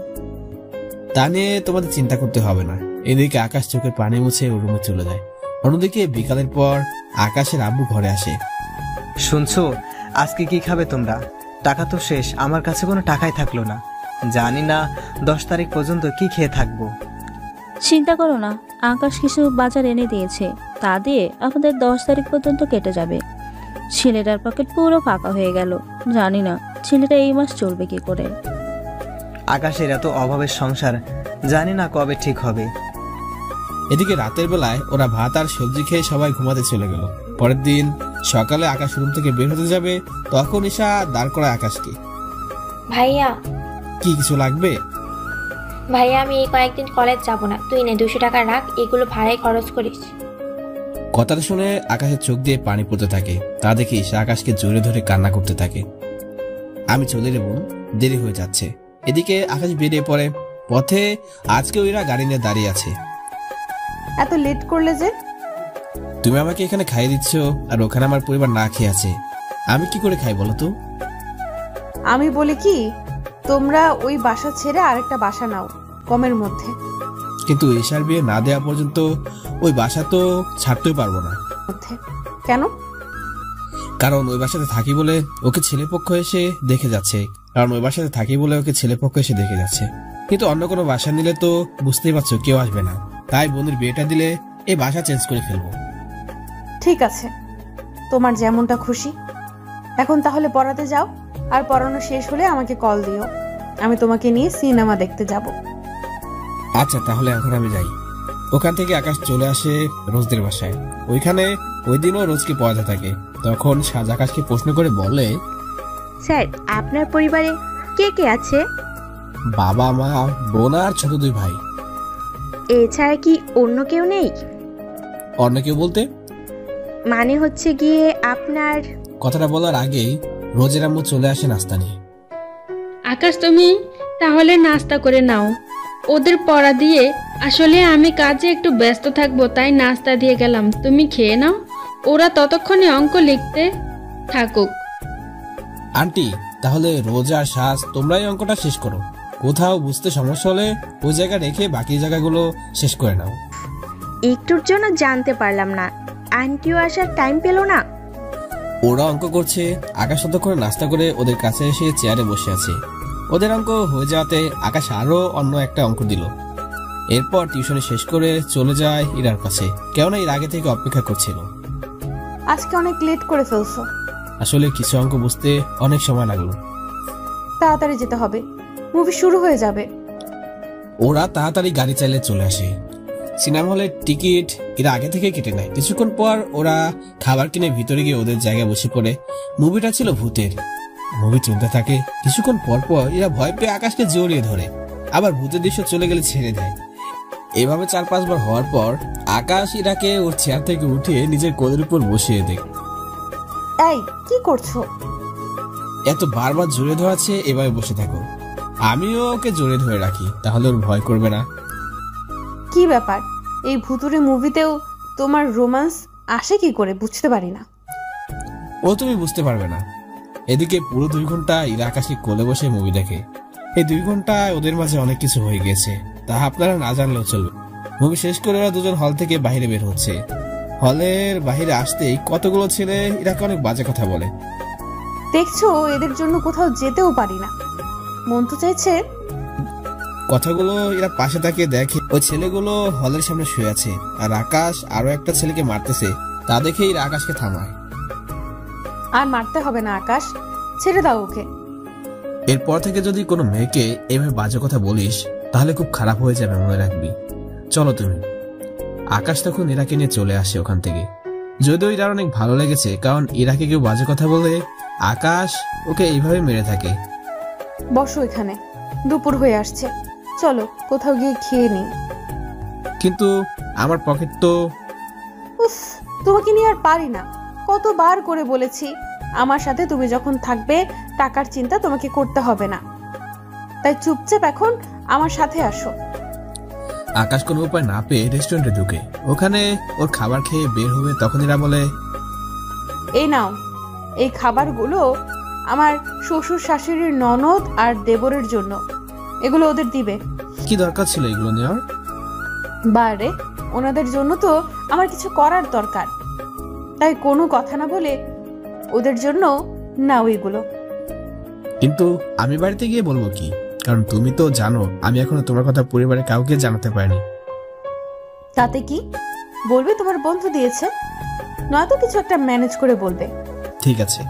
তা নিয়ে তোমাদের চিন্তা করতে হবে না। এদিকে আকাশ চোখের পানি মুছে ওর রুমে চলে যায়। অন্যদিকে বিকালের পর আকাশের আব্বু ঘরে আসে। শুনছো, আজকে কি খাবে তোমরা? টাকা তো শেষ, আমার কাছে কোনো টাকাই থাকলো না। জানি না 10 তারিখ পর্যন্ত কি খেয়ে থাকবো। চিন্তা করো না, আকাশ কিছু বাজার এনে দিয়েছে, তা দিয়ে আমাদের 10 তারিখ পর্যন্ত কেটে যাবে। ছেলেটার পকেট পুরো ফাঁকা হয়ে গেল, জানি না ছেলেটা এই মাস চলবে কি করে। আকাশের এত অভাবের সংসার, জানি না কবে ঠিক হবে। এদিকে রাতের বেলায় ওরা ভাত আর সবজি খেয়ে সবাই ঘুমাতে চলে গেল। পরের দিন সকালে আকাশ রুম থেকে বের হতে যাবে, তখন ঈশা দাঁড় করায় আকাশকে। ভাইয়া, কি কিছু লাগবে? ভাইয়া আমি এই কয়েকদিন কলেজ যাব না, তুই নে 200 টাকা রাখ, এগুলো ভাড়ায় খরচ করিস। কথাটা শুনে আকাশের চোখ দিয়ে পানি পড়তে থাকে। তা দেখে ঈশা আকাশকে জোরে ধরে কান্না করতে থাকে। আমি চলে যাব, দেরি হয়ে যাচ্ছে। এদিকে আকাশ বেরিয়ে পড়ে। পথে আজকেও এরা গাড়ি নিয়ে দাঁড়িয়ে আছে। এত লেট করলে যে? তুমি আমাকে এখানে খাইয়ে দিচ্ছ, আর ওখানে আমার পরিবার না খেয়ে আছে। আমি কি করে খাই বলো তো? আমি বলি কি, তোমরা ওই বাসা ছেড়ে আরেকটা বাসা নাও কমের মধ্যে। কিন্তু ঈশার বিয়ে না দেওয়া পর্যন্ত ওই বাসা তো ছাড়তেই পারবো না। কেন? কারণ ওই বাসাতে থাকি বলে ওকে ছেলেপক্ষ এসে দেখে যাচ্ছে। কিন্তু অন্য কোনো বাসা নিলে তো বুঝতেই পারছো কেউ আসবে না। তাই বোনের বিয়েটা দিলে এই বাসা চেঞ্জ করে ফেলবো। ঠিক আছে, তোমার যেমনটা খুশি। এখন তাহলে পড়াতে যাও, আর পড়ানো শেষ হলে আমাকে কল দিও। আমি তোমাকে নিয়ে সিনেমা দেখতে যাব। আচ্ছা, তাহলে এখন আমি যাই। ওখান থেকে আকাশ চলে আসে রোজদের বাসায়। ওইখানে ওই দিনও রোজকে পড়াতে থাকে। তখন সাজ আকাশকে প্রশ্ন করে বলে, স্যার, আপনার পরিবারে কে কে আছে? বাবা, মা, বোন আর ছোট 2 ভাই। এছাড়া কি অন্য কেউ নেই? অন্য কেউ বলতে? মানে হচ্ছে গিয়ে আপনার... কথাটা বলার আগেই রোজের আম্মু চলে আসে নাস্তা নিয়ে। আকাশ, তুমি তাহলে নাস্তা করে নাও। ওদের পড়া দিয়ে আসলে আমি কাজে একটু ব্যস্ত থাকবো, তাই নাস্তা দিয়ে গেলাম। তুমি খেয়ে নাও, ওরা ততক্ষণে অঙ্ক লিখতে থাকুক। আন্টি, তাহলে রোজ আর সাজ তোমরাই অঙ্কটা শেষ করো। কোথাও বুঝতে সমস্যা হলে ওই জায়গা রেখে বাকি জায়গাগুলো শেষ করে নাও। একটুর জন্য জানতে পারলাম না, আন্টিও আসার টাইম পেল না। ওরা অঙ্ক করছে, আকাশ ততক্ষণে নাস্তা করে ওদের কাছে এসে চেয়ারে বসে আছে। ওদের অঙ্ক হয়ে যাওয়াতে আকাশ আরো অন্য একটা অঙ্ক দিল। এরপর টিউশনি শেষ করে চলে যায় ইরার কাছে, কেননা এর আগে থেকে অপেক্ষা করছিল। আজকে অনেক লেট করে ফেলছো। আসলে কিছু অঙ্ক বুঝতে অনেক সময় লাগলো। তাড়াতাড়ি যেতে হবে, মুভি শুরু হয়ে যাবে। ওরা তাড়াতাড়ি গাড়ি চালিয়ে চলে আসে। সিনেমা হলের টিকিট এরা আগে থেকে কেটে নেয়। কিছুক্ষণ পর ওরা খাবার কিনে ভিতরে গিয়ে ওদের জায়গায় বসে পড়ে। মুভিটা ছিল ভূতের। মুভি চলতে থাকে। কিছুক্ষণ পর পর এরা ভয় পেয়ে আকাশকে জড়িয়ে ধরে, আবার ভূতের দৃশ্য চলে গেলে ছেড়ে দেয়। এভাবে 4-5 বার হওয়ার পর আকাশ ইরাকে ওর চেয়ার থেকে উঠিয়ে নিজের কোলের উপর বসিয়ে দেয়। এই কি করছো? এত বারবার জড়িয়ে ধরাচ্ছে, এভাবে বসে থাকো। আমিও ওকে জড়িয়ে ধরে রাখি, তাহলে ওর ভয় করবে না। কি ব্যাপার, এই ভুতুরে মুভিতেও তোমার রোমান্স আসে কি করে বুঝতে পারি না। ও তুমি বুঝতে পারবে না। এদিকে পুরো 2 ঘন্টা ইরা আকাশকে কোলে বসে মুভি দেখে। এই 2 ঘন্টায় ওদের মাঝে অনেক কিছু হয়ে গেছে, তা আপনারা না জানলেও চলবে। মুভি শেষ করে ওরা দুজন হল থেকে বাইরে বের হচ্ছে। হলের বাইরে আসতেই কতগুলো ছেলে ইরাকে অনেক বাজে কথা বলে। দেখছো, এদের জন্য কোথাও যেতেও পারি না। মন তো চাইছে। কথাগুলো এরা পাশে তাকিয়ে দেখে ওই ছেলেগুলো হলের সামনে শুয়ে আছে, আর আকাশ আরো একটা ছেলেকে মারতেছে। তা দেখে এরা আকাশকে থামায়। আর মারতে হবে না আকাশ, ছেড়ে দাও ওকে। এরপর থেকে যদি কোনো মেয়েকে এভাবে বাজে কথা বলিস তাহলে খুব খারাপ হয়ে যাবে, মনে রাখবি। চলো তুমি। আকাশ তখন ইরাকে নিয়ে চলে আসে ওখান থেকে। যদিও ইরার অনেক ভালো লেগেছে, কারণ ইরাকে কেউ বাজে কথা বলে আকাশ ওকে এইভাবে মেরে থাকে। বসো এখানে, দুপুর হয়ে আসছে, চলো কোথাও গিয়ে খেয়ে নিই। কিন্তু আমার পকেট তো... উফ, তোমাকে নিয়ে আর পারি না। কতবার করে বলেছি, আমার সাথে তুমি যখন থাকবে টাকার চিন্তা তোমাকে করতে হবে না। তাই চুপচাপ এখন আমার সাথে আসো। আকাশ কোনো উপায় না পেয়ে রেস্টুরেন্টে ঢুকে। ওখানে ওর খাবার খেয়ে বের হবে, তখন এরা বলে, এই নাও, এই খাবারগুলো আমার শ্বশুর শাশুড়ির ননদ আর দেবরের জন্য, এগুলো ওদের দিবে। কি দরকার ছিল এগুলো নেওয়ার? বারে, ওনাদের জন্য তো আমার কিছু করার দরকার, তাই কোনো কথা না বলে ওদের জন্য নাও এগুলো। কিন্তু আমি বাড়িতে গিয়ে বলবো কি? কারণ তুমি তো জানো আমি এখনো তোমার কথা পরিবারে কাউকে জানাতে পারিনি। তাতে কি? বলবে তোমার বন্ধু দিয়েছে, নয়তো কিছু একটা ম্যানেজ করে বলবে। ঠিক আছে।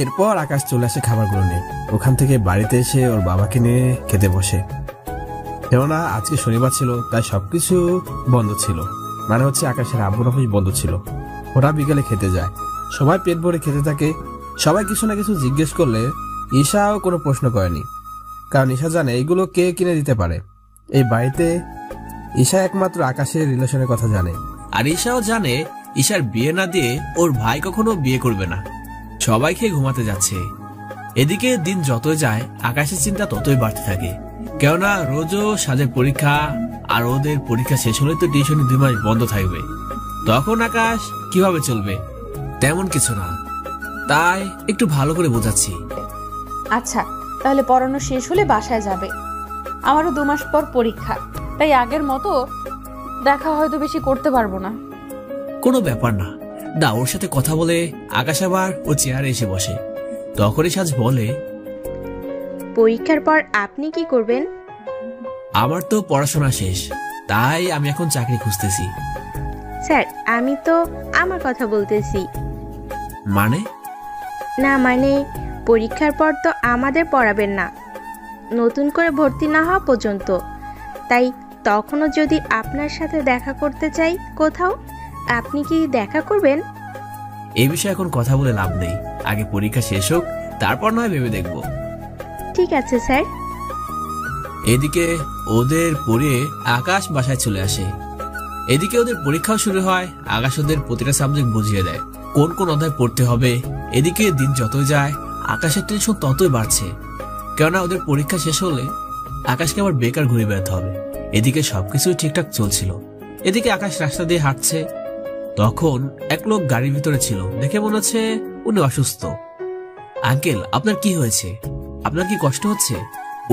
এরপর আকাশ চলে আসে খাবারগুলো নিয়ে। ওখান থেকে বাড়িতে এসে ওর বাবাকে নিয়ে খেতে বসে। কেননা আজকে শনিবার ছিল, তাই সবকিছু বন্ধ ছিল। মানে হচ্ছে আকাশের আব্বুর অফিস বন্ধ ছিল। ওরা বিকেলে খেতে যায়। সবাই পেট ভরে খেতে থাকে। সবাই কিছু না কিছু জিজ্ঞেস করলে ঈশাও কোনো প্রশ্ন করেনি, কারণ ঈশা জানে এইগুলো কে কিনে দিতে পারে। এই বাড়িতে ঈশা একমাত্র আকাশের রিলেশনের কথা জানে। আর ঈশাও জানে ঈশার বিয়ে না দিয়ে ওর ভাই কখনো বিয়ে করবে না। সবাই খেয়ে ঘুমাতে যাচ্ছে। এদিকে দিন যতই যায় আকাশের চিন্তা ততই বাড়তে থাকে, কেননা রোজও সাজের পরীক্ষা, আর ওদের পরীক্ষা শেষ হলে তো টিউশনি 2 মাস বন্ধ থাকবে। তখন আকাশ কিভাবে চলবে? তেমন কিছু না, তাই একটু ভালো করে বোঝাচ্ছি। আচ্ছা, তাহলে পড়ানো শেষ হলে বাসায় যাবে। আমারও 2 মাস পর পরীক্ষা, তাই আগের মতো দেখা হয়তো বেশি করতে পারবো না। কোনো ব্যাপার না, না ওর সাথে কথা বলে আকাশ আবার ও চেয়ারে এসে বসে। তখনই সাজ বলে, পরীক্ষার পর আপনি কি করবেন? আমার তো পড়াশোনা শেষ, তাই আমি এখন চাকরি খুঁজতেছি। স্যার, আমি তো আমার কথা বলতেছি। মানে? না মানে, পরীক্ষার পর তো আমাদের পড়াবেন না, নতুন করে ভর্তি না হওয়া পর্যন্ত। তাই তখনও যদি আপনার সাথে দেখা করতে চাই কোথাও, আপনি কি দেখা করবেন? এই বিষয়ে এখন কথা বলে লাভ নেই, আগে পরীক্ষা শেষ হোক, তারপর নয় ভেবে দেখব। ঠিক আছে স্যার। এদিকে ওদের পড়ে আকাশ বাসায় চলে আসে। এদিকে ওদের পরীক্ষাও শুরু হয়। আকাশ ওদের প্রতিটা সাবজেক্ট বুঝিয়ে দেয় কোন কোন অধ্যায় পড়তে হবে। এদিকে দিন যতই যায় আকাশের টেনশন ততই বাড়ছে, কেননা ওদের পরীক্ষা শেষ হলে আকাশকে আবার বেকার ঘুরে বেড়াতে হবে। এদিকে সবকিছুই ঠিকঠাক চলছিল। এদিকে আকাশ রাস্তা দিয়ে হাঁটছে, তখন এক লোক গাড়ির ভিতরে ছিল। দেখে মনে হচ্ছে উনি অসুস্থ। আঙ্কেল, আপনার কি হয়েছে? আপনার কি কষ্ট হচ্ছে?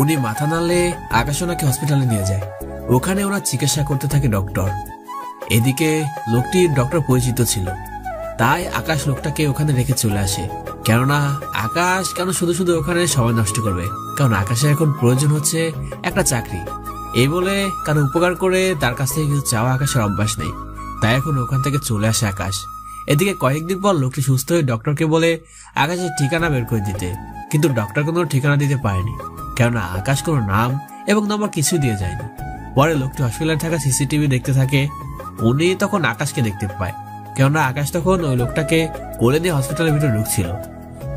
উনি মাথা নাড়লে আকাশ ওনাকে হসপিটালে নিয়ে যায়। ওখানে ওরা চিকিৎসা করতে থাকে ডক্টর। এদিকে লোকটির ডক্টর পরিচিত ছিল, তাই আকাশ লোকটাকে ওখানে রেখে চলে আসে। কেননা আকাশ কেন শুধু শুধু ওখানে সময় নষ্ট করবে, কারণ আকাশের এখন প্রয়োজন হচ্ছে একটা চাকরি। এই বলে কারো উপকার করে তার কাছ থেকে কিছু চাওয়া আকাশের অভ্যাস নেই, তাই এখন ওখান থেকে চলে আসে আকাশ। এদিকে কয়েকদিন পর লোকটি সুস্থ হয়ে ডক্টরকে বলে আকাশের ঠিকানা বের করে দিতে, কিন্তু ডক্টর কোনো ঠিকানা দিতে পারেনি, কেননা আকাশ কোনো নাম এবং নম্বর কিছু দিয়ে যায়নি। পরে লোকটি হসপিটালে থাকা সিসিটিভি দেখতে থাকে। উনি তখন আকাশকে দেখতে পায়, কেননা আকাশ তখন ওই লোকটাকে কোলে নিয়ে হসপিটালের ভিতরে ঢুকছিল।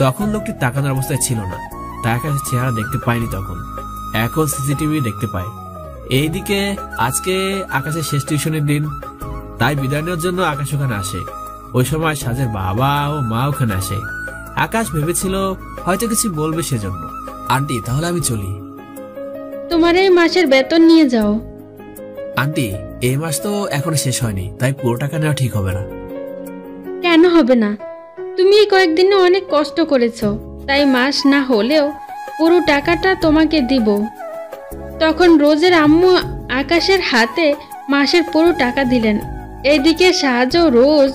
তখন লোকটি তাকানোর অবস্থায় ছিল না, তাই আকাশের চেহারা দেখতে পায়নি। তখন এখন সিসিটিভি দেখতে পায়। এইদিকে আজকে আকাশের শেষ টিউশনের দিন, তাই বিদায় নেওয়ার জন্য আকাশ ওখানে আসে। ওই সময় সাজের বাবা ও মা ওখানে আসে। আকাশ ভেবেছিল হয়তো কিছু বলবে সেজন্য। আন্টি, তাহলে আমি চলি। তোমার এই মাসের বেতন নিয়ে যাও। আন্টি, এই মাস তো এখনো শেষ হয়নি, তাই পুরো টাকা নেওয়া ঠিক হবে না। কেন হবে না? তুমি এই কয়েকদিনে অনেক কষ্ট করেছো, তাই মাস না হলেও পুরো টাকাটা তোমাকে দিব। তখন রোজের আম্মু আকাশের হাতে মাসের পুরো টাকা দিলেন। এদিকে সাহায্য রোজ,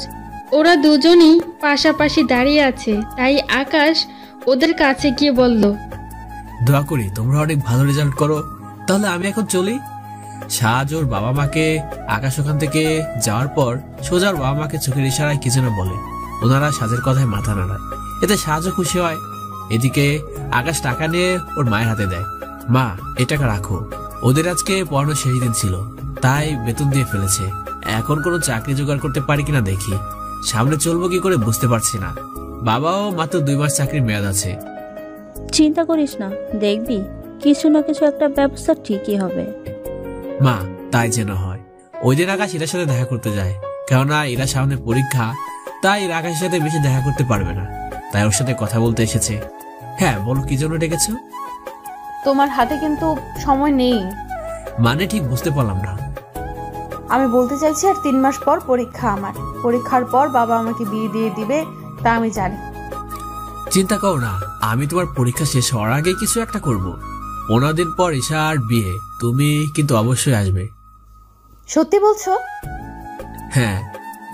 ওরা দুজনই পাশাপাশি দাঁড়িয়ে আছে, তাই আকাশ ওদের কাছে গিয়ে বলল, দোয়া করি তোমরা অনেক ভালো রেজাল্ট করো। তাহলে আমি এখন চলি। সাহায্য ওর বাবা মাকে আকাশ ওখান থেকে যাওয়ার পর সোজা ওর বাবা মাকে চোখের ইশারায় কিছু না বলে। ওনারা সাজের কথায় মাথা নাড়ায়, এতে সাহায্য খুশি হয়। এদিকে আকাশ টাকা নিয়ে ওর মায়ের হাতে দেয়। মা, এই টাকা রাখো, ওদের আজকে পড়ানো শেষ দিন ছিল, তাই বেতন দিয়ে ফেলেছে। এখন কোনো চাকরি জোগাড় করতে পারি কিনা দেখি, সামনে চলবো কি করে বুঝতে পারছি না। বাবাও মাত্র 2 মাস চাকরির মেয়াদ আছে। চিন্তা করিস না, দেখবি কিছু না কিছু একটা ব্যবস্থা ঠিকই হবে। মা, তাই যেন হয়। ওই দিন আকাশ এরার সাথে দেখা করতে যায়, কেননা এরা সামনে পরীক্ষা, তাই এরা আকাশের সাথে বেশি দেখা করতে পারবে না, তাই ওর সাথে কথা বলতে এসেছে। হ্যাঁ বলো, কি জন্য ডেকেছো? তোমার হাতে কিন্তু সময় নেই। মানে ঠিক বুঝতে পারলাম না। আমি বলতে চাইছি আর 3 মাস পর পরীক্ষা আমার। পরীক্ষার পর বাবা আমাকে বিয়ে দিয়ে দিবে, তা আমি জানি। চিন্তা করো না, আমি তোমার পরীক্ষা শেষ হওয়ার আগে কিছু একটা করব। 15 দিন পর ঈশার বিয়ে, তুমি কিন্তু অবশ্যই আসবে। সত্যি বলছো? হ্যাঁ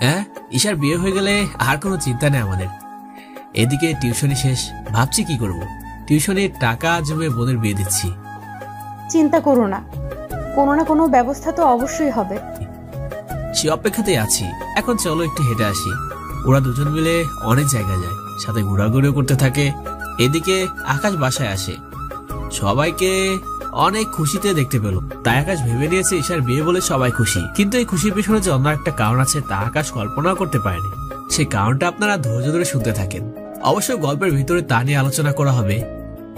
হ্যাঁ, ঈশার বিয়ে হয়ে গেলে আর কোনো চিন্তা নেই আমাদের। এদিকে টিউশনি শেষ, ভাবছি কি করব। টিউশনির টাকা জমে বোনের বিয়ে দিচ্ছি। চিন্তা করো না, কোনো না কোনো ব্যবস্থা তো অবশ্যই হবে। সে অপেক্ষাতেই আছি। এখন চলো একটু হেঁটে আসি। ওরা দুজন মিলে অনেক জায়গা যায়, সাথে ঘোরাঘুরিও করতে থাকে। এদিকে আকাশ বাসায় আসে, সবাইকে অনেক খুশিতে দেখতে পেল। তাই আকাশ ভেবে নিয়েছে ঈশার বিয়ে বলে সবাই খুশি, কিন্তু এই খুশির পেছনে যে অন্য একটা কারণ আছে তা আকাশ কল্পনাও করতে পারেনি। সেই কারণটা আপনারা ধৈর্য ধরে শুনতে থাকেন। অবশ্য গল্পের ভিতরে তা নিয়ে আলোচনা করা হবে।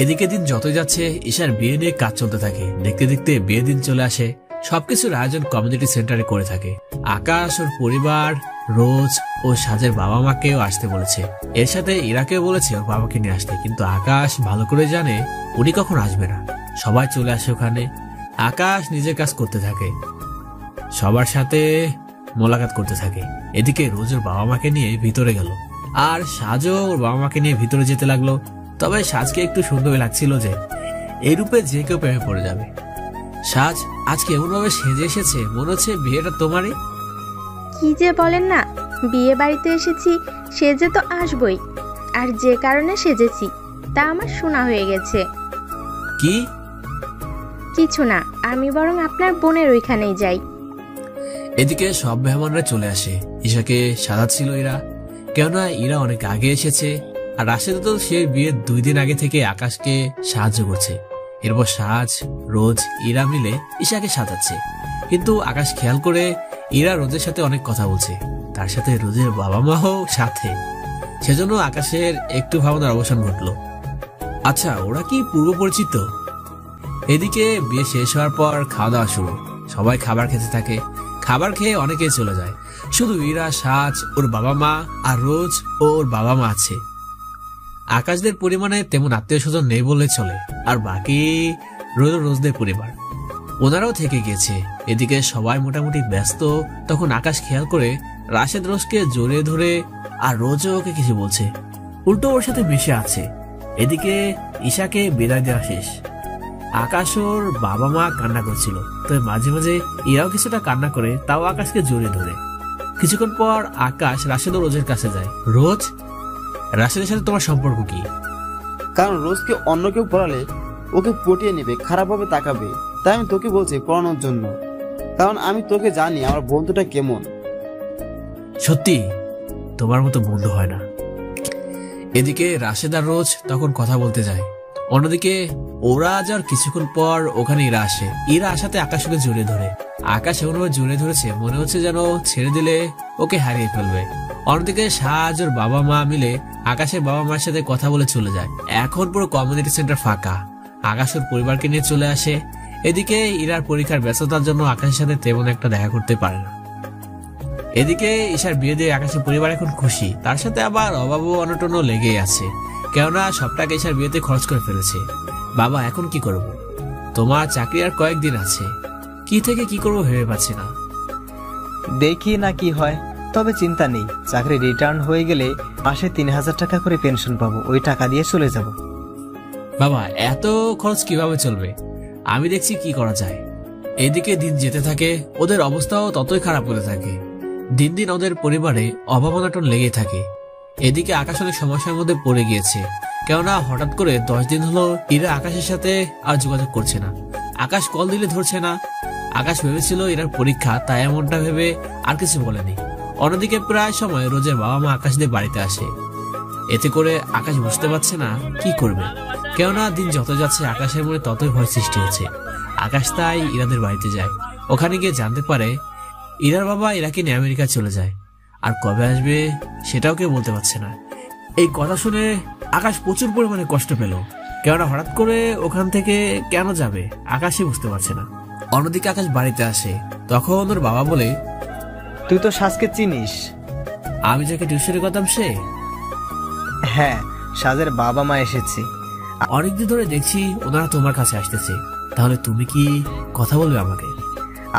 এদিকে দিন যতই যাচ্ছে ঈশার বিয়ে নিয়ে কাজ চলতে থাকে। দেখতে দেখতে বিয়ে দিন চলে আসে। সবকিছুর আয়োজন কমিউনিটি সেন্টারে করে থাকে। আকাশ ওর পরিবার, রোজ ও সাজের বাবা মাকেও আসতে বলেছে। এর সাথে ইরাকেও বলেছে ওর বাবাকে নিয়ে আসতে, কিন্তু আকাশ ভালো করে জানে উনি কখন আসবে না। সবাই চলে আসে ওখানে। আকাশ নিজের কাজ করতে থাকে, সবার সাথে মোলাকাত করতে থাকে। এদিকে রোজ ওর বাবা মাকে নিয়ে ভিতরে গেল, আর সাজও ওর বাবা মাকে নিয়ে ভিতরে যেতে লাগলো। তবে সাজকে একটু সুন্দর লাগছিল যে এই রূপে যে কেউ প্রেমে পড়ে যাবে। সাজ আজকে এমন ভাবে সেজে এসেছে, মনে হচ্ছে বিয়েটা তোমারই। কি যে বলেন না, বিয়ে বাড়িতে এসেছি, সেজে তো আসবই। আর যে কারণে সেজেছি তা আমার শোনা হয়ে গেছে। কি? কিছু না, আমি বরং আপনার বোনের ওইখানেই যাই। এদিকে সব মেহমানরা চলে আসে। ঈশাকে সাজাচ্ছিল ইরা, কেননা ইরা অনেক আগে এসেছে। আর রাশেদ তো সে বিয়ের 2 দিন আগে থেকে আকাশকে সাহায্য করছে। এরপর সাজ, রোজ, ইরা মিলে ঈশাকে সাজাচ্ছে। কিন্তু আকাশ খেয়াল করে ইরা রোজের সাথে অনেক কথা বলছে, তার সাথে রোজের বাবা মাও সাথে। সেজন্য আকাশের একটু ভাবনার অবসান ঘটলো। আচ্ছা, ওরা কি পূর্ব পরিচিত? এদিকে বিয়ে শেষ হওয়ার পর খাওয়া দাওয়া শুরু। সবাই খাবার খেতে থাকে। খাবার খেয়ে অনেকেই চলে যায়, শুধু ইরা, সাজ, ওর বাবা মা আর রোজ ও ওর বাবা মা আছে। আকাশদের পরিমাণে তেমন আত্মীয় স্বজন নেই বললে চলে। আর বাকি রোজদের পরিবার, ওনারাও থেকে গিয়েছে। এদিকে সবাই মোটামুটি ব্যস্ত। তখন আকাশ খেয়াল করে রাশেদ রোজকে জড়িয়ে ধরে, আর রোজও ওকে কিছু বলছে, উল্টো ওর সাথে মিশে আছে। এদিকে ঈশাকে বিদায় দেওয়া শেষ। আকাশ ওর বাবা মা কান্না করছিল, তবে মাঝে মাঝে ইরাও কিছুটা কান্না করে, তাও আকাশকে জড়িয়ে ধরে। কিছুক্ষণ পর আকাশ রাশেদ ও রোজের কাছে যায়। রোজ, রাশেদের সাথে তোমার সম্পর্ক কি? কারণ রোজকে অন্য কেউ পড়ালে ওকে পটিয়ে নেবে, খারাপভাবে তাকাবে, তাই আমি তোকে বলছি পড়ানোর জন্য। কারণ আমি তোকে জানি আমার বন্ধুটা কেমন। সত্যি তোমার মতো বন্ধু হয় না। এদিকে রাশেদ আর রোজ তখন কথা বলতে যায়। অন্যদিকে ওরা যাওয়ার কিছুক্ষণ পর ওখানে ইরা আসে। ইরা আসাতে আকাশকে জড়িয়ে ধরে। আকাশ এমনভাবে জড়িয়ে ধরেছে, মনে হচ্ছে যেন ছেড়ে দিলে ওকে হারিয়ে ফেলবে। অন্যদিকে সাজ ওর বাবা মা মিলে আকাশের বাবা মার সাথে কথা বলে চলে যায়। এখন পুরো কমিউনিটি সেন্টার ফাঁকা। আকাশ ওর পরিবারকে নিয়ে চলে আসে। এদিকে ইরার পরীক্ষার ব্যস্ততার জন্য আকাশের সাথে তেমন একটা দেখা করতে পারে না। এদিকে ঈশার বিয়ে দিয়ে আকাশের পরিবার এখন খুশি, তার সাথে আবার অভাব ও অনটনও লেগেই আছে, কেননা সব টাকা ঈশার বিয়েতে খরচ করে ফেলেছে। বাবা, এখন কি করব? তোমার চাকরি আর কয়েকদিন আছে, কি থেকে কি করবো ভেবে পাচ্ছি না। দেখি না কি হয়, তবে চিন্তা নেই, চাকরি রিটার্ন হয়ে গেলে মাসে 3000 টাকা করে পেনশন পাবো, ওই টাকা দিয়ে চলে যাব। বাবা, এত খরচ কিভাবে চলবে? আমি দেখছি কি করা যায়। এদিকে দিন যেতে থাকে, ওদের অবস্থাও ততই খারাপ হতে থাকে। দিন দিন ওদের পরিবারে অভাব অনটন লেগে থাকে। এদিকে আকাশ অনেক সমস্যার মধ্যে পড়ে গিয়েছে, কেননা হঠাৎ করে 10 দিন হলো ইরা আকাশের সাথে আর যোগাযোগ করছে না। আকাশ কল দিলে ধরছে না। আকাশ ভেবেছিল ইরার পরীক্ষা, তাই এমনটা ভেবে আর কিছু বলেনি। অন্যদিকে প্রায় সময় রোজের বাবা মা আকাশদের বাড়িতে আসে। এতে করে আকাশ বুঝতে পারছে না কি করবে, কেননা দিন যত যাচ্ছে আকাশের মনে ততই ভয় সৃষ্টি হচ্ছে। আকাশ তাই ইরাদের বাড়িতে যায়। ওখানে গিয়ে জানতে পারে ইরার বাবা ইরাকে নিয়ে আমেরিকা চলে যায়, আর কবে আসবে সেটাও কেউ বলতে পারছে না। এই কথা শুনে আকাশ প্রচুর পরিমাণে কষ্ট পেল, কেননা হঠাৎ করে ওখান থেকে কেন যাবে আকাশই বুঝতে পারছে না। অন্যদিকে আকাশ বাড়িতে আসে, তখন ওর বাবা বলে, তুই তো সাজকে চিনিস? আমি যাকে টিউশনে করতাম সে? হ্যাঁ, সাজের বাবা মা এসেছে। অনেকদিন ধরে দেখছি ওনারা তোমার কাছে আসতেছে, তাহলে তুমি কি কথা বলবে আমাকে?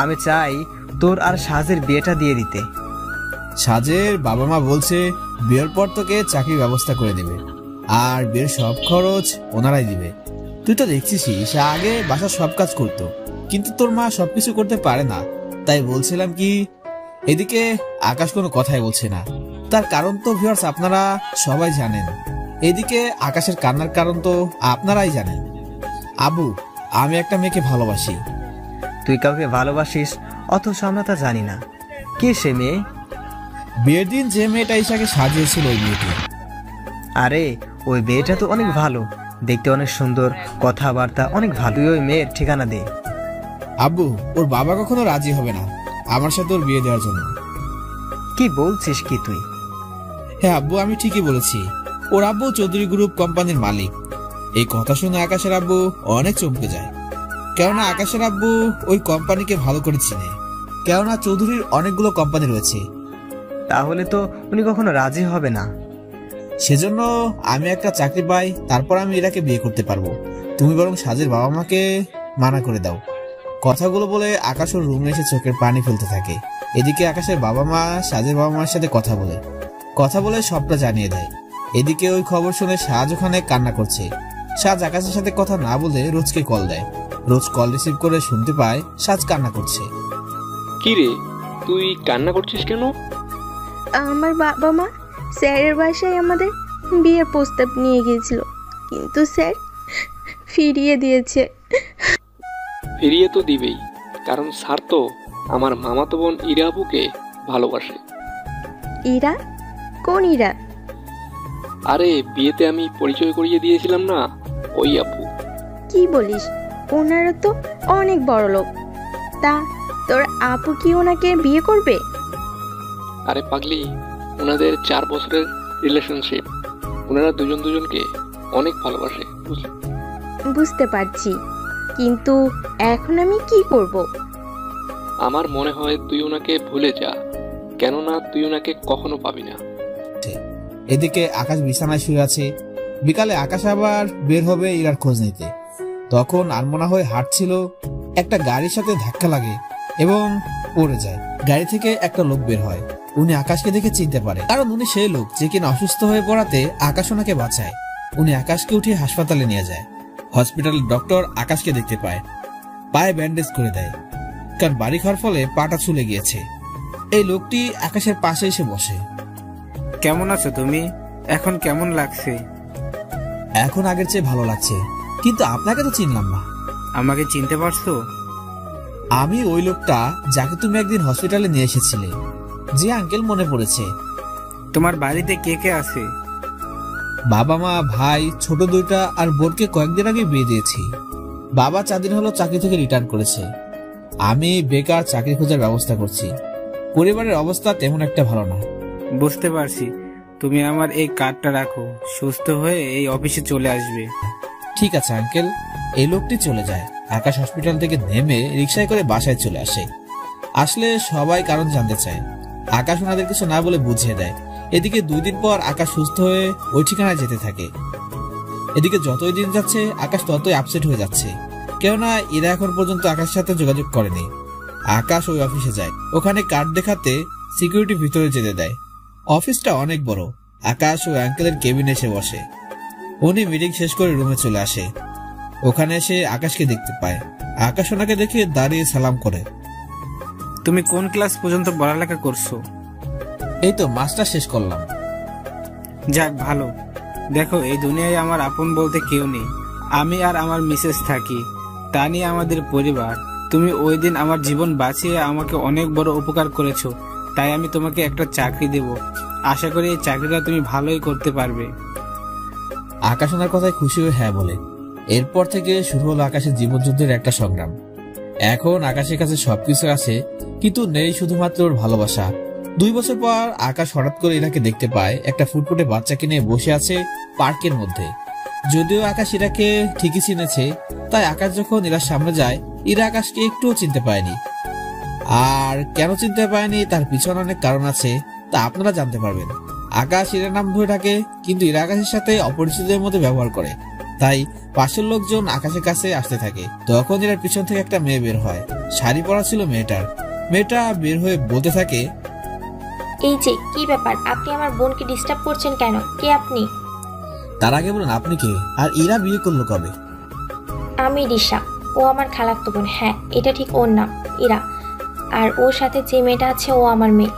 আমি চাই তোর আর সাজের বিয়েটা দিয়ে দিতে। সাজের বাবা মা বলছে বিয়ের পর তোকে চাকরির ব্যবস্থা করে দেবে, আর বিয়ের সব খরচ ওনারাই দিবে। তুই তো দেখছিসই সে আগে বাসার সব কাজ করতো, কিন্তু তোর মা সবকিছু করতে পারে না, তাই বলছিলাম কি। এদিকে আকাশ কোনো কথাই বলছে না, তার কারণ তো ভিউয়ার্স আপনারা সবাই জানেন। এদিকে আকাশের কান্নার কারণ তো আপনারাই জানেন। আবু, আমি একটা মেয়েকে ভালোবাসি। তুই কাউকে ভালোবাসিস অথচ আমরা তা জানি না। কে সে মেয়ে? বিয়ের দিন যে মেয়েটা ঈশাকে সাজিয়েছিল ওই মেয়েটি। আরে ওই মেয়েটা তো অনেক ভালো, দেখতে অনেক সুন্দর, কথাবার্তা অনেক ভালো। তুই ওই মেয়ের ঠিকানা দে। আব্বু, ওর বাবা কখনো রাজি হবে না আমার সাথে ওর বিয়ে দেওয়ার জন্য। কি বলছিস কি তুই? হ্যাঁ আব্বু, আমি ঠিকই বলেছি। ওর আব্বু চৌধুরী গ্রুপ কোম্পানির মালিক। এই কথা শুনে আকাশের আব্বু অনেক চমকে যায়। কেননা আকাশের আব্বু ওই কোম্পানিকে ভালো করে চিনে। কেননা চৌধুরীর অনেকগুলো কোম্পানি রয়েছে। তাহলে তো উনি কখনো রাজি হবে না। সেজন্য আমি একটা চাকরি পাই, তারপর আমি ইরাকে বিয়ে করতে পারবো। তুমি বরং সাজের বাবা মাকে মানা করে দাও। কথাগুলো বলে আকাশ ওর রুমে এসে চোখের পানি ফেলতে থাকে। এদিকে আকাশের বাবা মা সাজের বাবা মার সাথে কথা বলে সবটা জানিয়ে দেয়। এদিকে ওই খবর শুনে সাজ ওখানে কান্না করছে। সাজ আকাশের সাথে কথা না বলে রোজকে কল দেয়। রোজ কল রিসিভ করে শুনতে পায় সাজ কান্না করছে। কি রে, তুই কান্না করছিস কেন? আমার বাবা মা স্যারের বাসায় আমাদের বিয়ের প্রস্তাব নিয়ে গিয়েছিল, কিন্তু স্যার ফিরিয়ে দিয়েছে। ফিরিয়ে তো দিবেই, কারণ স্যার তো আমার মামাতো বোন ইরা আপুকে ভালোবাসে। ইরা? কোন ইরা? আরে বিয়েতে আমি পরিচয় করিয়ে দিয়েছিলাম না, ওই আপু। কি বলিস? ওনারা তো অনেক বড় লোক। তা তোর আপু কি ওনাকে বিয়ে করবে? আরে পাগলি, ওনাদের 4 বছরের রিলেশনশিপ। ওনারা দুজনকে অনেক ভালোবাসে, বুঝলি? বুঝতে পারছি, কিন্তু এখন আমি কি করব? আমার মনে হয় তুই ওনাকে ভুলে যা, কেননা তুই ওনাকে কখনো পাবি না। এদিকে আকাশ বিছানায় শুয়ে আছে। বিকালে আকাশ আবার বের হবে ইরার খোঁজ নিতে। তখন আনমনা হয়ে হাঁটছিল, একটা গাড়ির সাথে ধাক্কা লাগে এবং পড়ে যায়। গাড়ি থেকে একটা লোক বের হয়। উনি আকাশকে দেখে চিনতে পারে, কারণ উনি সেই লোক যে কিনা অসুস্থ হয়ে পড়াতে আকাশ ওনাকে বাঁচায়। উনি আকাশকে উঠিয়ে হাসপাতালে নিয়ে যায়। হসপিটালের ডক্টর আকাশকে দেখতে পায়, পায়ে ব্যান্ডেজ করে দেয়, কারণ বাড়ি খাওয়ার ফলে পাটা ছুলে গিয়েছে। এই লোকটি আকাশের পাশে এসে বসে। কেমন আছো তুমি? এখন কেমন লাগছে? এখন আগের চেয়ে ভালো লাগছে, কিন্তু আপনাকে তো চিনলাম না। আমাকে চিনতে পারছো? আমি ওই লোকটা যাকে তুমি একদিন হসপিটালে নিয়ে এসেছিলে। জি আঙ্কেল, মনে পড়েছে। তোমার বাড়িতে কে কে আছে? বাবা মা, ভাই, ছোট দুইটা আর বোনকে কয়েকদিন আগে বিয়ে দিয়েছি। বাবা 4 দিন হলো চাকরি থেকে রিটার্ন করেছে। আমি বেকার, চাকরি খোঁজার ব্যবস্থা করছি। পরিবারের অবস্থা তেমন একটা ভালো না। বুঝতে পারছি। তুমি আমার এই কার্ডটা রাখো, সুস্থ হয়ে এই অফিসে চলে আসবে। ঠিক আছে আঙ্কেল। এই লোকটি চলে যায়। আকাশ হসপিটাল থেকে নেমে রিক্সায় করে বাসায় চলে আসে। আসলে সবাই কারণ জানতে চায়। আকাশ ওনাদের কিছু না বলে বুঝিয়ে দেয়। এদিকে 2 দিন পর আকাশ সুস্থ হয়ে ওই ঠিকানায় যেতে থাকে। এদিকে যতই দিন যাচ্ছে আকাশ ততই আপসেট হয়ে যাচ্ছে, কেননা এরা এখন পর্যন্ত আকাশের সাথে যোগাযোগ করেনি। আকাশ ওই অফিসে যায়। ওখানে কার্ড দেখাতে সিকিউরিটি ভিতরে যেতে দেয়। অফিসটা অনেক বড়। আকাশ ও আঙ্কেলের কেবিনে এসে বসে। উনি মিটিং শেষ করে রুমে চলে আসে। ওখানে এসে আকাশকে দেখতে পায়। আকাশ ওনাকে দেখে দাঁড়িয়ে সালাম করে। তুমি কোন ক্লাস পর্যন্ত পড়ালেখা করছো? এই তো মাস্টার শেষ করলাম। যাক ভালো। দেখো, এই দুনিয়ায় আমার আপন বলতে কেউ নেই। আমি আর আমার মিসেস থাকি, তা নিয়ে আমাদের পরিবার। তুমি ওই দিন আমার জীবন বাঁচিয়ে আমাকে অনেক বড় উপকার করেছো, তাই আমি তোমাকে একটা চাকরি দেব। আশা করি এই চাকরিটা তুমি ভালোই করতে পারবে। আকাশ ওনার কথায় খুশি হয়ে হ্যাঁ বলে। এরপর থেকে শুরু হলো আকাশের জীবনযুদ্ধের একটা সংগ্রাম। এখন আকাশের কাছে সবকিছু আছে, কিন্তু নেই শুধুমাত্র ওর ভালোবাসা। 2 বছর পর আকাশ হঠাৎ করে ইরাকে দেখতে পায় একটা ফুটফুটে বাচ্চাকে নিয়ে বসে আছে পার্কের মধ্যে। যদিও আকাশ ইরাকে ঠিকই চিনেছে, তাই আকাশ যখন ইরার সামনে যায় ইরা আকাশকে একটুও চিনতে পায়নি। আর কেন চিনতে পায়নি তার পিছনে অনেক কারণ আছে, তা আপনারা জানতে পারবেন। আকাশ ইরার নাম ধরে ডাকে, কিন্তু ইরা আকাশের সাথে অপরিচিতদের মধ্যে ব্যবহার করে। তাই পাশের লোকজন আকাশের কাছে আসতে থাকে। তখন ইরার পিছন থেকে একটা মেয়ে বের হয়। শাড়ি পরা ছিল মেয়েটা বের হয়ে বলতে থাকে, এই যে কি ব্যাপার, আপনি আমার বোনকে ডিস্টার্ব করছেন কেন? কে আপনি? তার আগে বলুন আপনি কে, আর ইরা বিয়ে করলো কবে? আমি রিশা, ও আমার খালাতো বোন। হ্যাঁ, এটা ঠিক ওর নাম ইরা, আর ওর সাথে যে মেয়েটা আছে ও আমার মেয়ে।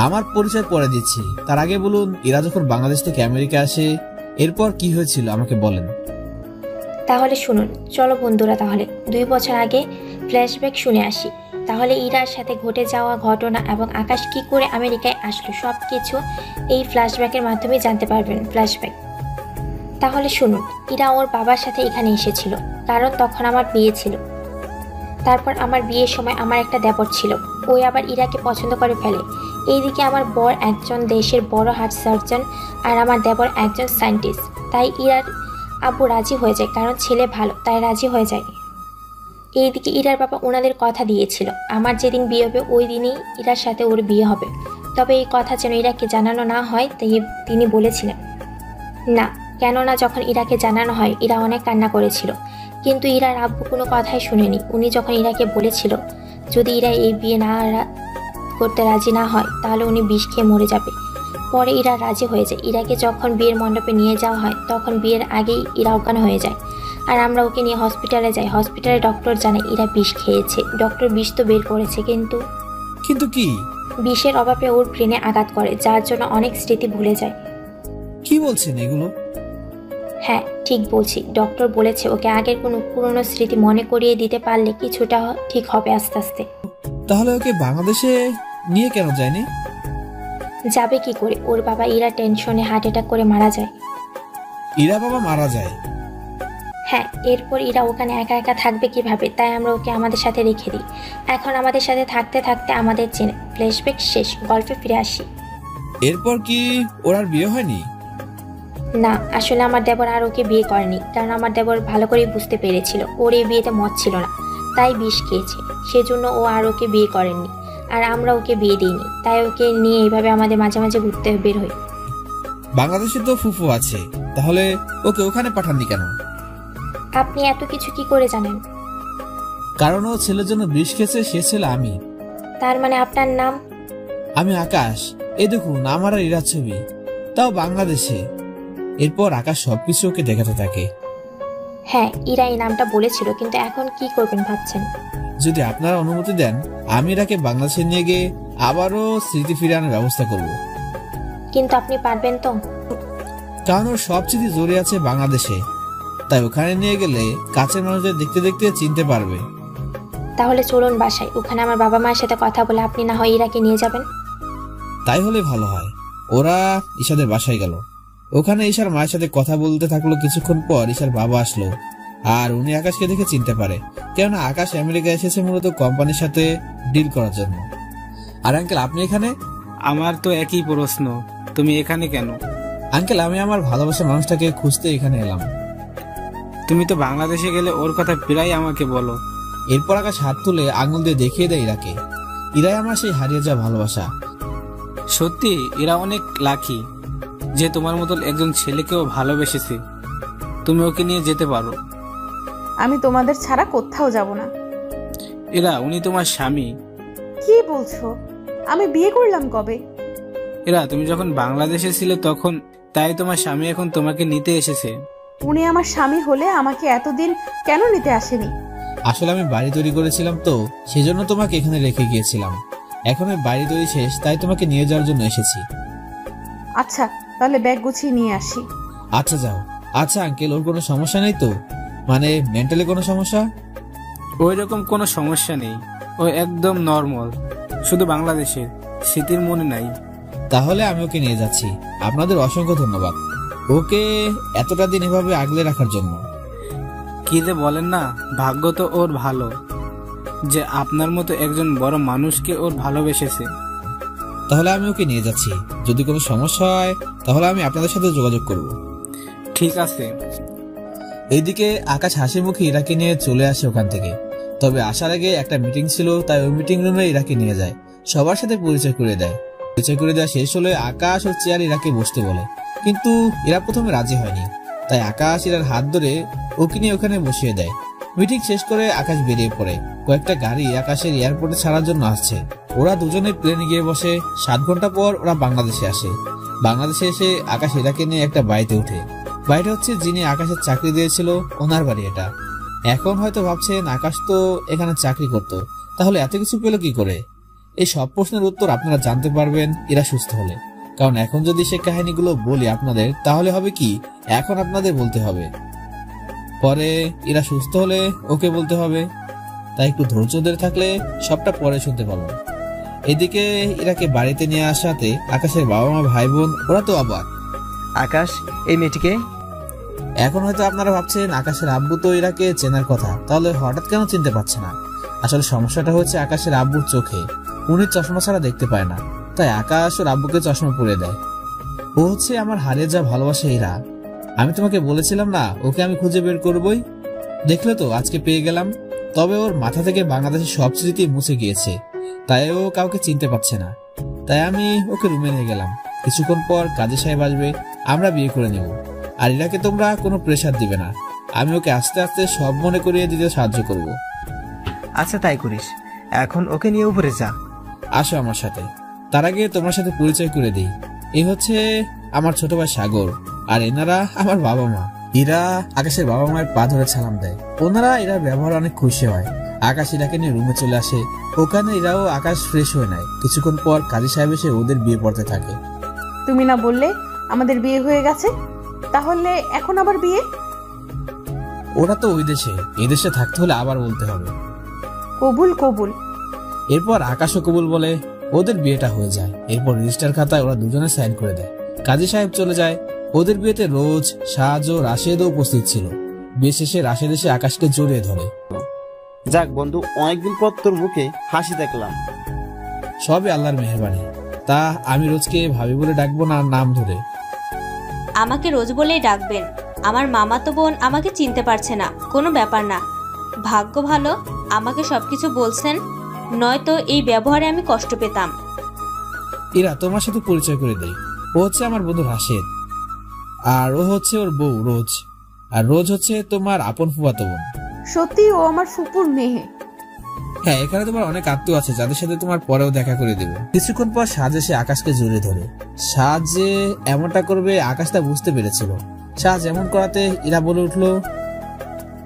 আমার পরিচয় পরে দিচ্ছি, তার আগে বলুন ইরা যখন বাংলাদেশ থেকে আমেরিকা আসে এরপর কি হয়েছিল আমাকে বলেন। তাহলে শুনুন, চলো বন্ধুরা, তাহলে 2 বছর আগে ফ্ল্যাশব্যাক শুনে আসি। তাহলে ইরার সাথে ঘটে যাওয়া ঘটনা এবং আকাশ কি করে আমেরিকায় আসলো সব কিছু এই ফ্ল্যাশব্যাকের মাধ্যমে জানতে পারবেন। ফ্ল্যাশব্যাক। তাহলে শুনুন, ইরা ওর বাবার সাথে এখানে এসেছিল, কারণ তখন আমার বিয়ে ছিল। তারপর আমার বিয়ের সময় আমার একটা দেবর ছিল, ওই আবার ইরাকে পছন্দ করে ফেলে। এইদিকে আমার বর একজন দেশের বড় হার্ট সার্জন আর আমার দেবর একজন সায়েন্টিস্ট। তাই ইরার আব্বু রাজি হয়ে যায়, কারণ ছেলে ভালো, তাই রাজি হয়ে যায়। এইদিকে ইরার বাবা ওনাদের কথা দিয়েছিল আমার যেদিন বিয়ে হবে ওই দিনই ইরার সাথে ওর বিয়ে হবে। তবে এই কথা যেন ইরাকে জানানো না হয় তাই তিনি বলেছিলেন না। কেননা যখন ইরাকে জানানো হয় ইরা অনেক কান্না করেছিল, কিন্তু ইরার আব্বু কোনো কথাই শুনেনি। উনি যখন ইরাকে বলেছিল যদি ইরা এই বিয়ে করতে রাজি না হয় তাহলে উনি বিষ খেয়ে মরে যাবে। পরে ইরা রাজি হয়ে যায়। ইরাকে যখন বিয়ের মণ্ডপে নিয়ে যাওয়া হয় তখন বিয়ের আগেই ইরা অজ্ঞান হয়ে যায়, আর আমরা ওকে নিয়ে হসপিটালে যাই। হসপিটালে ডক্টর জানে ইরা বিষ খেয়েছে। ডক্টর বিষ তো বের করেছে, কিন্তু কি বিষের অভাবে ওর ব্রেনে আঘাত করে, যার জন্য অনেক স্মৃতি ভুলে যায়। কি বলছেন এগুলো? হ্যাঁ ঠিক বলছি। ডক্টর বলেছে ওকে আগের কোনো পুরনো স্মৃতি মনে করিয়ে দিতে পারলে কিছুটা ঠিক হবে আস্তে আস্তে। তাহলে ওকে বাংলাদেশে নিয়ে কেন যায়নি? যাবে কি করে? ওর বাবা ইরা টেনশনে হার্ট অ্যাটাক করে মারা যায়। ইরা বাবা মারা যায়? হ্যাঁ, এরপর ইরা ওখানে একা একা থাকবে কিভাবে, তাই আমরা ওকে আমাদের সাথে রেখে দিই। এখন আমাদের সাথে থাকতে থাকতে আমাদের চেনে। ফ্ল্যাশব্যাক শেষ, গল্পে ফিরে আসি। এরপর কি ওর আর বিয়ে হয়নি? না, আসলে আমার দেবর আর ওকে বিয়ে করেনি, কারণ আমার দেবর ভালো করেই বুঝতে পেরেছিল ওর এই বিয়েতে মত ছিল না, তাই বিষ খেয়েছে। সেজন্য ও আর ওকে বিয়ে করেননি, আর আমরা ওকে বিয়ে দিইনি। তাই ওকে নিয়ে এইভাবে আমাদের মাঝে মাঝে ঘুরতে বের হই। বাংলাদেশে তো ফুফু আছে, তাহলে ওকে ওখানে পাঠাননি কেন? আপনি এত কিছু কি করে জানেন? কারণ ও ছেলের জন্য বিষ খেয়েছে, সে ছেলে আমি। তার মানে আপনার নাম? আমি আকাশ। এই দেখুন আমার আর ইরার ছবি, তাও বাংলাদেশে। এরপর আকাশ সবকিছু ওকে দেখাতে থাকে। হ্যাঁ, ইরা এই নামটা বলেছিল, কিন্তু এখন কি করবেন ভাবছেন? যদি আপনারা অনুমতি দেন আমি ইরাকে বাংলাদেশে নিয়ে গিয়ে আবারও স্মৃতি ফিরে আনার ব্যবস্থা করব। কিন্তু আপনি পারবেন তো? কারণ ওর সব স্মৃতি জড়িয়ে আছে বাংলাদেশে, তাই ওখানে নিয়ে গেলে কাছের মানুষদের দেখতে দেখতে চিনতে পারবে। তাহলে চলুন বাসায়, ওখানে আমার বাবা মায়ের সাথে কথা বলে আপনি না হয় ইরাকে নিয়ে যাবেন। তাই হলে ভালো হয়। ওরা ঈশাদের বাসায় গেল। ওখানে ঈশার মায়ের সাথে কথা বলতে থাকলো। কিছুক্ষণ পর ঈশার বাবা আসলো, আর উনি আকাশকে দেখে চিনতে পারে, কেননা আকাশ আমেরিকা এসেছে মূলত কোম্পানির সাথে ডিল করার জন্য। আর আঙ্কেল আপনি এখানে? আমার তো একই প্রশ্ন, তুমি এখানে কেন? আঙ্কেল আমি আমার ভালোবাসার মানুষটাকে খুঁজতে এখানে এলাম। তুমি তো বাংলাদেশে গেলে ওর কথা প্রায় আমাকে বলো। এরপর আকাশ হাত তুলে আঙুল দিয়ে দেখিয়ে দেয় ইরাকে। ইরাই আমার সেই হারিয়ে যাওয়া ভালোবাসা। সত্যি এরা অনেক লাকি যে তোমার মতন একজন ছেলেকেও ভালোবেসেছে। তুমি ওকে নিয়ে যেতে পারো। আমি তোমাদের ছাড়া কোথাও যাব না। এরা উনি তোমার স্বামী। কি বলছো? আমি বিয়ে করলাম কবে? এরা তুমি যখন বাংলাদেশে ছিলে তখন, তাই তোমার স্বামী এখন তোমাকে নিতে এসেছে। উনি আমার স্বামী হলে আমাকে এতদিন কেন নিতে আসেনি? আসলে আমি বাড়ি তৈরি করেছিলাম তো, সেজন্য তোমাকে এখানে রেখে গিয়েছিলাম। এখন আমি বাড়ি তৈরি শেষ, তাই তোমাকে নিয়ে যাওয়ার জন্য এসেছি। আচ্ছা, তাহলে ব্যাগ গুছিয়ে নিয়ে আসি। আচ্ছা যাও। আচ্ছা আঙ্কেল ওর কোনো সমস্যা নেই তো? মানে মেন্টালি কোনো সমস্যা? ওই রকম কোনো সমস্যা নেই, ও একদম নর্মাল, শুধু বাংলাদেশের স্মৃতির মনে নাই। তাহলে আমি ওকে নিয়ে যাচ্ছি। আপনাদের অসংখ্য ধন্যবাদ ওকে এতটা দিন এভাবে আগলে রাখার জন্য। কি যে বলেন না, ভাগ্য তো ওর ভালো যে আপনার মতো একজন বড় মানুষকে ওর ভালোবেসেছে। তাহলে আমি ওকে নিয়ে যাচ্ছি। যদি কোনো সমস্যা হয় তাহলে আমি আপনাদের সাথে যোগাযোগ করব। ঠিক আছে। এইদিকে আকাশ হাসি মুখে ইরাকে নিয়ে চলে আসে ওখান থেকে। তবে আসার আগে একটা মিটিং ছিল, তাই ওই মিটিং রুমে ইরাকে নিয়ে যায়, সবার সাথে পরিচয় করে দেয়। পরিচয় করে দেওয়া শেষ হলে আকাশ ও চেয়ার ইরাকে বসতে বলে, কিন্তু ইরা প্রথমে রাজি হয়নি। তাই আকাশ ইরার হাত ধরে ওকে নিয়ে ওখানে বসিয়ে দেয়। মিটিং শেষ করে আকাশ বেরিয়ে পড়ে। কয়েকটা গাড়ি আকাশের এয়ারপোর্টে ছাড়ার জন্য আসছে। ওরা দুজনে প্লেনে গিয়ে বসে। 7 ঘন্টা পর ওরা বাংলাদেশে আসে। বাংলাদেশে এসে আকাশ ইরাকে নিয়ে একটা বাড়িতে ওঠে। বাড়িটা হচ্ছে যিনি আকাশের চাকরি দিয়েছিল ওনার বাড়ি এটা। এখন হয়তো ভাবছেন আকাশ তো এখানে চাকরি করত, তাহলে এত কিছু পেল কি করে? এই সব প্রশ্নের উত্তর আপনারা জানতে পারবেন এরা সুস্থ হলে। কারণ এখন যদি সে কাহিনীগুলো বলি আপনাদের, তাহলে হবে কি এখন আপনাদের বলতে হবে, পরে এরা সুস্থ হলে ওকে বলতে হবে। তাই একটু ধৈর্য ধরে থাকলে সবটা পরে শুনতে পাবো। এদিকে ইরাকে বাড়িতে নিয়ে আসাতে আকাশের বাবা মা ভাই বোন ওরা তো অবাক। আকাশ এই মেয়েটিকে? এখন হয়তো আপনারা ভাবছেন আকাশের আব্বু তো ইরাকে চেনার কথা, তাহলে হঠাৎ কেন চিনতে পারছে না? আসলে সমস্যাটা হচ্ছে আকাশের আব্বুর চোখে। উনি চশমা ছাড়া দেখতে পায় না, তাই আকাশ ওর আব্বুকে চশমা পরে দেয়। ও হচ্ছে আমার হারিয়ে যাওয়া ভালোবাসা ইরা। আমি তোমাকে বলেছিলাম না ওকে আমি খুঁজে বের করবই? দেখলে তো আজকে পেয়ে গেলাম। তবে ওর মাথা থেকে বাংলাদেশের সব স্মৃতি মুছে গিয়েছে, তাই ও কাউকে চিনতে পারছে না। তাই আমি ওকে রুমে নিয়ে গেলাম। কিছুক্ষণ পর কাজী সাহেব আসবে, আমরা বিয়ে করে নেব। আর ইরাকে তোমরা কোনো প্রেশার দিবে না, আমি ওকে আস্তে আস্তে সব মনে করিয়ে দিতে সাহায্য করব। আচ্ছা তাই করিস, এখন ওকে নিয়ে উপরে যা। আসো আমার সাথে। তার আগে তোমার সাথে পরিচয় করে দিই, এই হচ্ছে আমার ছোট ভাই সাগর, আর এনারা আমার বাবা মা। ইরা আকাশের বাবা মায়ের পা ধরে সালাম দেয়। ওনারা ইরার ব্যবহার অনেক খুশি হয়। আকাশ ইরাকে নিয়ে রুমে চলে আসে। ওখানে ইরাও আকাশ ফ্রেশ হয়ে নেয়। কিছুক্ষণ পর কাজী সাহেব এসে ওদের বিয়ে পড়তে থাকে। তুমি না বললে আমাদের বিয়ে হয়ে গেছে, তাহলে এখন আবার বিয়ে? ওরা তো ওই দেশে, এদেশে থাকতে হলে আবার বলতে হবে। কবুল কবুল। এরপর আকাশও কবুল বলে ওদের বিয়েটা হয়ে যায়। এরপর রেজিস্টার খাতায় ওরা দুজনে সাইন করে দেয়। কাজী সাহেব চলে যায়। ওদের বিয়েতে রোজ, সাজ ও রাশেদও উপস্থিত ছিল। বিয়ে শেষে রাশেদ এসে আকাশকে জড়িয়ে ধরে। যাক বন্ধু, অনেকদিন পর তোর মুখে হাসি দেখলাম। সবই আল্লাহর মেহেরবানি। তা আমি রোজকে ভাবি বলে ডাকবো না নাম ধরে? আমাকে রোজ বলেই ডাকবেন। আমার মামাতো বোন আমাকে চিনতে পারছে না, কোনো ব্যাপার না। ভাগ্য ভালো আমাকে সবকিছু বলছেন, নয়তো এই ব্যবহারে আমি কষ্ট পেতাম। ইরা, তোমার সাথে পরিচয় করে দেই। ও হচ্ছে আমার বন্ধু রাশেদ, আর ও হচ্ছে ওর বউ রোজ। আর রোজ হচ্ছে তোমার আপন ফুফাতো বোন। সত্যি ও আমার ফুপুর মেয়ে? হ্যাঁ, এখানে তোমার অনেক আত্মীয় আছে যাদের সাথে তোমার পরেও দেখা করে দেবে। কিছুক্ষণ পর সাজ এসে আকাশকে জড়িয়ে ধরে। সাজ যে এমনটা করবে আকাশ তা বুঝতে পেরেছিল। সাজ এমন করাতে ইরা বলে উঠলো,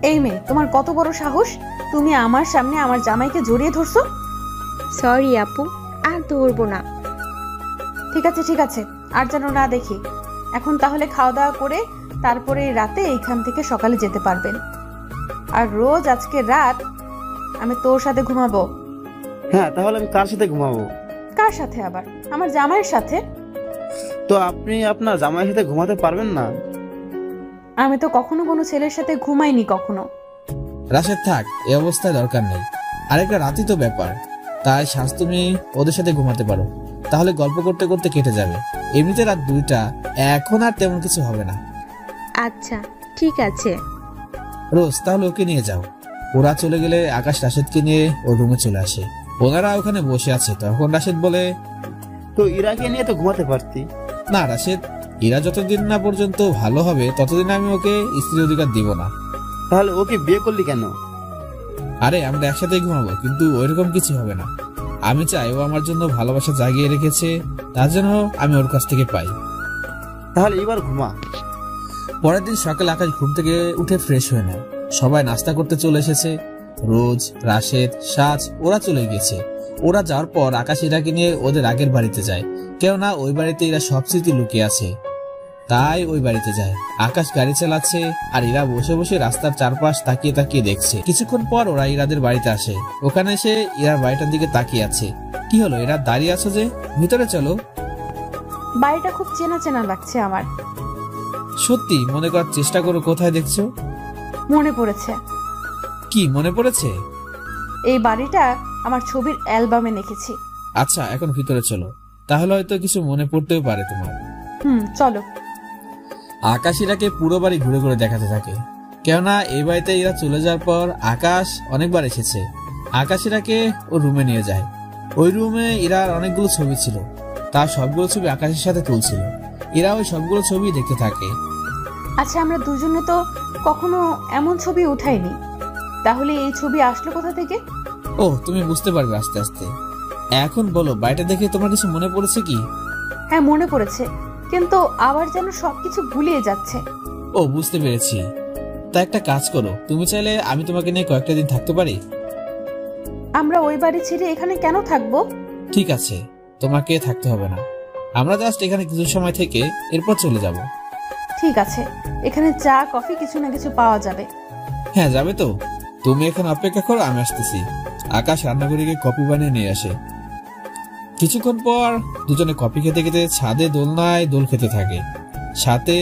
এই মেয়ে, তোমার কত বড় সাহস, তুমি আমার সামনে আমার জামাইকে জড়িয়ে ধরছো? সরি আপু, আর ধরবো না। ঠিক আছে ঠিক আছে, আর যেন না দেখি। এখন তাহলে খাওয়া দাওয়া করে তারপরে রাতে এইখান থেকে সকালে যেতে পারবেন। আর রোজ আজকে রাত আমি তোর সাথে ঘুমাবো। হ্যাঁ, তাহলে আমি কার সাথে ঘুমাবো? কার সাথে আবার? আমার জামাইয়ের সাথে। তো আপনি আপনার জামাইয়ের সাথে ঘুমাতে পারবেন না? আমি তো কখনো কোনো ছেলের সাথে ঘুমাইনি কখনো। রাশেদ থাক, এই অবস্থায় দরকার নেই। আরেকটা রাতই তো ব্যাপার, তাই সাজ তুমি ওদের সাথে ঘুমাতে পারো, তাহলে গল্প করতে করতে কেটে যাবে। এমনিতে রাত 2টা, এখন আর তেমন কিছু হবে না। আচ্ছা ঠিক আছে। রোজ, তাহলে ওকে নিয়ে যাও। ওরা চলে গেলে আকাশ রাশেদকে নিয়ে ওর রুমে চলে আসে। ওনারা ওখানে বসে আছে। তখন রাশেদ বলে, তো ইরাকে নিয়ে তো ঘুমাতে পারতি। না রাশেদ, ইরা যতদিন না পর্যন্ত ভালো হবে ততদিন আমি ওকে স্ত্রীর অধিকার দিব না। তাহলে ওকে বিয়ে করলি কেন? আরে আমরা একসাথেই ঘুমাবো, কিন্তু ওইরকম কিছু হবে না। আমি চাই ও আমার জন্য ভালোবাসা জাগিয়ে রেখেছে, তার জন্য আমি ওর কাছ থেকে পাই। তাহলে এবার ঘুমা। পরের দিন সকালে আকাশ ঘুম থেকে উঠে ফ্রেশ হয়ে নেয়। সবাই নাস্তা করতে চলে এসেছে। রোজ, রাশেদ, সাজ ওরা চলে গেছে। ওরা যাওয়ার পর আকাশ ইরাকে নিয়ে ওদের আগের বাড়িতে যায়, কেননা ওই বাড়িতে এরা সব স্মৃতি লুকিয়ে আছে, তাই ওই বাড়িতে যায়। আকাশ গাড়ি চালাচ্ছে আর ইরা বসে বসে রাস্তার চারপাশ তাকিয়ে তাকিয়ে দেখছে। কিছুক্ষণ পর ওরা ইরাদের বাড়িতে আসে। ওখানে এসে ইরার বাড়িটার দিকে তাকিয়ে আছে। কি হলো, এরা দাঁড়িয়ে আছো যে? ভিতরে চলো। বাড়িটা খুব চেনা চেনা লাগছে আমার। সত্যি? মনে করার চেষ্টা করো, কোথায় দেখছো? মনে পড়েছে। কি মনে পড়েছে? এই বাড়িটা আমার ছবির অ্যালবামে দেখেছি। আচ্ছা, এখন ভিতরে চলো, তাহলে হয়তো কিছু মনে পড়তেও পারে তোমার। চলো। আকাশ ইরাকে পুরো বাড়ি ঘুরে ঘুরে দেখাতে থাকে, কেননা এই বাড়িতে এরা চলে যাওয়ার পর আকাশ অনেকবার এসেছে। আকাশ ইরাকে ওর রুমে নিয়ে যায়। ওই রুমে ইরার অনেকগুলো ছবি ছিল, তার সবগুলো ছবি আকাশের সাথে তুলছিল। এরা ওই সবগুলো ছবি দেখতে থাকে। আচ্ছা, আমরা দুজনে তো কখনো এমন ছবি উঠাইনি, তাহলে এই ছবি আসলো কোথা থেকে? ও, তুমি বুঝতে পারবে আস্তে আস্তে। এখন বলো, বাড়িটা দেখে তোমার কিছু মনে পড়েছে কি? হ্যাঁ, মনে পড়েছে, কিন্তু আবার যেন সবকিছু ভুলিয়ে যাচ্ছে। ও, বুঝতে পেরেছি। তা একটা কাজ করো, তুমি চাইলে আমি তোমাকে নিয়ে কয়েকটা দিন থাকতে পারি। আমরা ওই বাড়ি ছেড়ে এখানে কেন থাকবো? ঠিক আছে, তোমাকে থাকতে হবে না, আমরা জাস্ট এখানে কিছু সময় থেকে এরপর চলে যাব। ঠিক আছে, এখানে চা কফি কিছু না কিছু পাওয়া যাবে। হ্যাঁ, যাবে তো। তুমি এখানে অপেক্ষা করো, আমি আসতেছি। আকাশ রান্নাঘরে গিয়ে কফি বানিয়ে নিয়ে আসে। কিছুক্ষণ পর দুজনে কফি খেতে খেতে ছাদে দোলনায় দোল খেতে থাকে, সাথে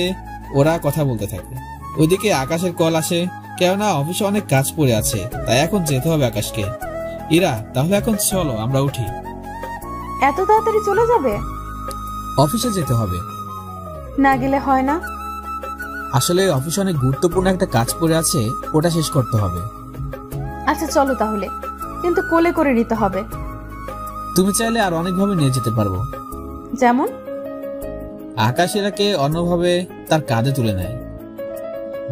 ওরা কথা বলতে থাকে। ওইদিকে আকাশের কল আসে, কেননা অফিসে অনেক কাজ পড়ে আছে, তাই এখন যেতে হবে আকাশকে। ইরা, তাহলে এখন চলো আমরা উঠি। এত তাড়াতাড়ি চলে যাবে? অফিসে যেতে হবে। না গেলে হয় না। আসলে অফিসে অনেক গুরুত্বপূর্ণ একটা কাজ পড়ে আছে, ওটা শেষ করতে হবে। আচ্ছা চলো তাহলে, কিন্তু কোলে করে নিতে হবে। তুমি চাইলে আর অনেকভাবে নিয়ে যেতে পারবো। যেমন? আকাশ ইরাকে অন্যভাবে তার কাঁধে তুলে নেয়।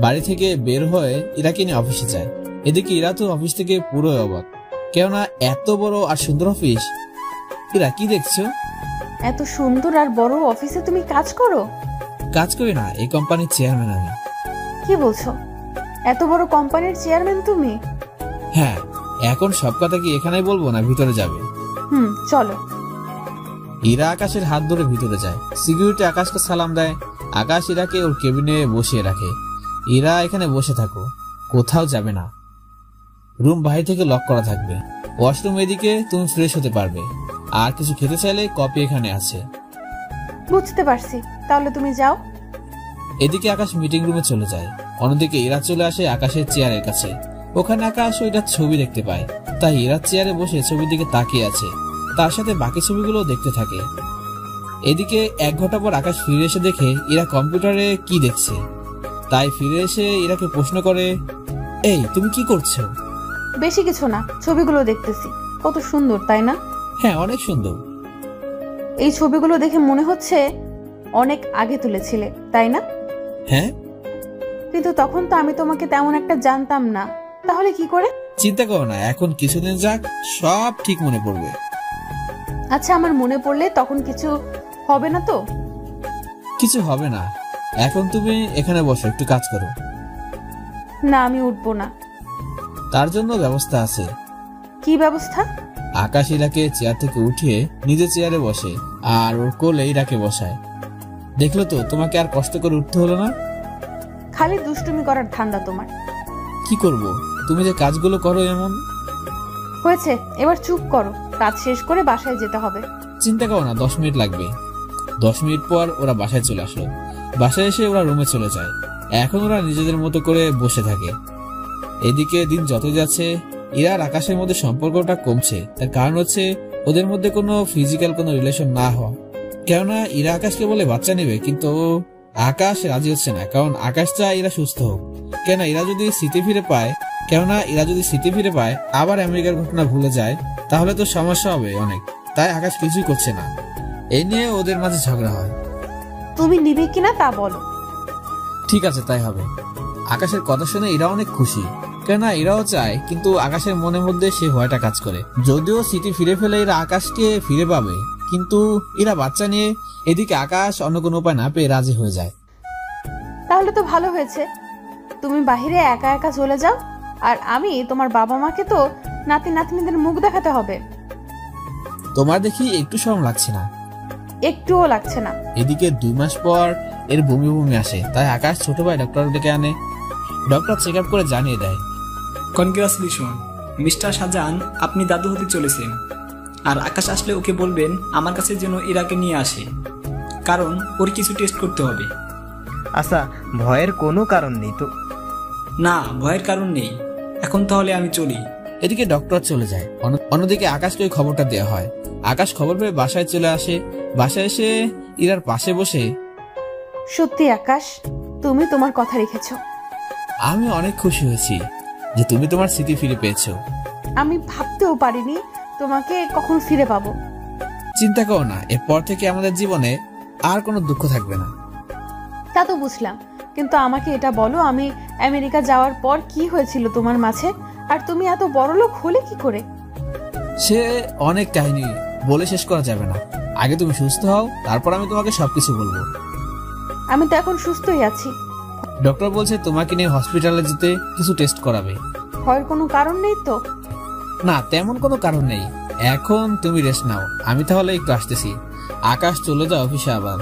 বাড়ি থেকে বের হয়ে ইরাকে নিয়ে অফিসে যায়। এদিকে ইরা তো অফিস থেকে পুরো অবাক, কেননা এত বড় আর সুন্দর অফিস। ইরা কি দেখছো? এত সুন্দর আর বড় অফিসে তুমি কাজ করো? কাজ করি না, এই কোম্পানির চেয়ারম্যান আমি। কি বলছো? এত বড় কোম্পানির চেয়ারম্যান তুমি? হ্যাঁ, এখন সব কথা কি এখানেই বলবো না ভিতরে যাবে? চলো। ইরা আকাশের হাত ধরে ভিতরে যায়। সিকিউরিটি আকাশকে সালাম দেয়। আকাশ ইরাকে ওর কেবিনে বসিয়ে রাখে। ইরা এখানে বসে থাকো, কোথাও যাবে না। রুম বাইরে থেকে লক করা থাকবে। ওয়াশরুম এদিকে, তুমি ফ্রেশ হতে পারবে। আর কিছু খেতে চাইলে কপি এখানে আছে। বুঝতে পারছি, তাহলে তুমি যাও। এদিকে আকাশ মিটিং রুমে চলে যায়। অন্যদিকে ইরা চলে আসে আকাশের চেয়ারের কাছে। ওখানে আকাশ ওইটার ছবি দেখতে পায়, তাই ইরার চেয়ারে বসে ছবির দিকে তাকিয়ে আছে। তার সাথে বাকি ছবিগুলো দেখতে থাকে। এদিকে 1 ঘন্টা পর আকাশ ফিরে এসে দেখে ইরা কম্পিউটারে কি দেখছে। তাই ফিরে এসে ইরাকে প্রশ্ন করে, এই তুমি কি করছো? বেশি কিছু না, ছবিগুলো দেখতেছি। কত সুন্দর, তাই না? হ্যাঁ, অনেক সুন্দর। এই ছবিগুলো দেখে মনে হচ্ছে অনেক আগে তুলেছিলে, তাই না? হ্যাঁ। কিন্তু তখন তো আমি তোমাকে তেমন একটা জানতাম না, তাহলে কি করে? চিন্তা করো না, এখন কিছুদিন যাক, সব ঠিক মনে পড়বে। আচ্ছা, আমার মনে পড়লে তখন কিছু হবে না তো? কিছু হবে না, এখন তুমি এখানে বসো, একটু কাজ করো। না, আমি উঠবো না। তার জন্য ব্যবস্থা আছে। কি ব্যবস্থা? আকাশ ইরাকে চেয়ার থেকে উঠিয়ে নিজের চেয়ারে বসে আর ওর কোলে ইরাকে বসায়। দেখলো তো, তোমাকে আর কষ্ট করে উঠতে হলো না। খালি দুষ্টুমি করার ধান্দা তোমার। কি করব, তুমি যে কাজগুলো করো এমন। হয়েছে, এবার চুপ করো। কাজ শেষ করে বাসায় যেতে হবে। চিন্তা করো না, 10 মিনিট লাগবে। 10 মিনিট পর ওরা বাসায় চলে আসলো। বাসায় এসে ওরা রুমে চলে যায়। এখন ওরা নিজেদের মতো করে বসে থাকে। এদিকে দিন যত যাচ্ছে, ইরা আর আকাশের মধ্যে সম্পর্কটা কমছে। তার কারণ হচ্ছে ওদের মধ্যে কোনো ফিজিক্যাল কোনো রিলেশন না হওয়া। কেননা ইরা আকাশকে বলে বাচ্চা নেবে, কিন্তু আকাশ রাজি হচ্ছে না। কারণ আকাশ চায় এরা সুস্থ হোক। কেননা এরা যদি স্মৃতি ফিরে পায় আবার আমেরিকার ঘটনা ভুলে যায়, তাহলে তো সমস্যা হবে অনেক। তাই আকাশ কিছুই করছে না। এই নিয়ে ওদের মাঝে ঝগড়া হয়। তুমি নিবে কিনা তা বলো। ঠিক আছে, তাই হবে। আকাশের কথা শুনে এরা অনেক খুশি, কেননা এরাও চায়, কিন্তু আকাশের মনের মধ্যে সে ভয়টা কাজ করে। যদিও স্মৃতি ফিরে ফেলে এরা আকাশকে ফিরে পাবে, কিন্তু এরা বাচ্চা নিয়ে। এদিকে আকাশ অন্য কোনো উপায় না পেয়ে রাজি হয়ে যায়। তাহলে তো ভালো হয়েছে, তুমি বাহিরে একা একা চলে যাও, আর আমি তোমার বাবা মাকে তো নাতি নাতনিদের মুখ দেখাতে হবে। তোমার দেখি একটু শরম লাগছে না? একটুও লাগছে না। এদিকে 2 মাস পর এর বমি আসে, তাই আকাশ ছোট ভাই ডক্টর ডেকে আনে। ডক্টর চেক আপ করে জানিয়ে দেয়, কনগ্রাচুলেশন মিস্টার শাহজাহান, আপনি দাদু হতে চলেছেন। আর আকাশ আসলে ওকে বলবেন আমার কাছে যেন ইরাকে নিয়ে আসে, কারণ ওর কিছু টেস্ট করতে হবে। আচ্ছা, ভয়ের কোনো কারণ নেই তো? না, ভয়ের কারণ নেই। এখন তাহলে আমি চলি। এদিকে ডক্টর চলে যায়। অন্যদিকে আকাশকে ওই খবরটা দেওয়া হয়। আকাশ খবর পেয়ে বাসায় চলে আসে। বাসায় এসে ইরার পাশে বসে, সত্যি আকাশ, তুমি তোমার কথা রেখেছ। আমি অনেক খুশি হয়েছি যে তুমি তোমার স্মৃতি ফিরে পেয়েছো। আমি ভাবতেও পারিনি তোমাকে কখন ফিরে পাবো। চিন্তা করো না, এরপর থেকে আমাদের জীবনে আর কোনো দুঃখ থাকবে না। তা তো বুঝলাম, কিন্তু আমাকে এটা বলো, আমি আমেরিকা যাওয়ার পর কি হয়েছিল তোমার মাঝে, আর তুমি এত বড়লোক হলে কি করে? সে অনেক কাহিনী, বলে শেষ করা যাবে না। আগে তুমি সুস্থ হও, তারপর আমি তোমাকে সবকিছু বলবো। আমি তো এখন সুস্থই আছি। ডক্টর বলছে তোমাকে নিয়ে হসপিটালে যেতে, কিছু টেস্ট করাবে। ভয়ের কোনো কারণ নেই তো? না, তেমন কোনো কারণ নেই। এখন তুমি রেস্ট নাও, আমি তাহলে একটু আসতেছি। আকাশ চলে যায় অফিসে আবার।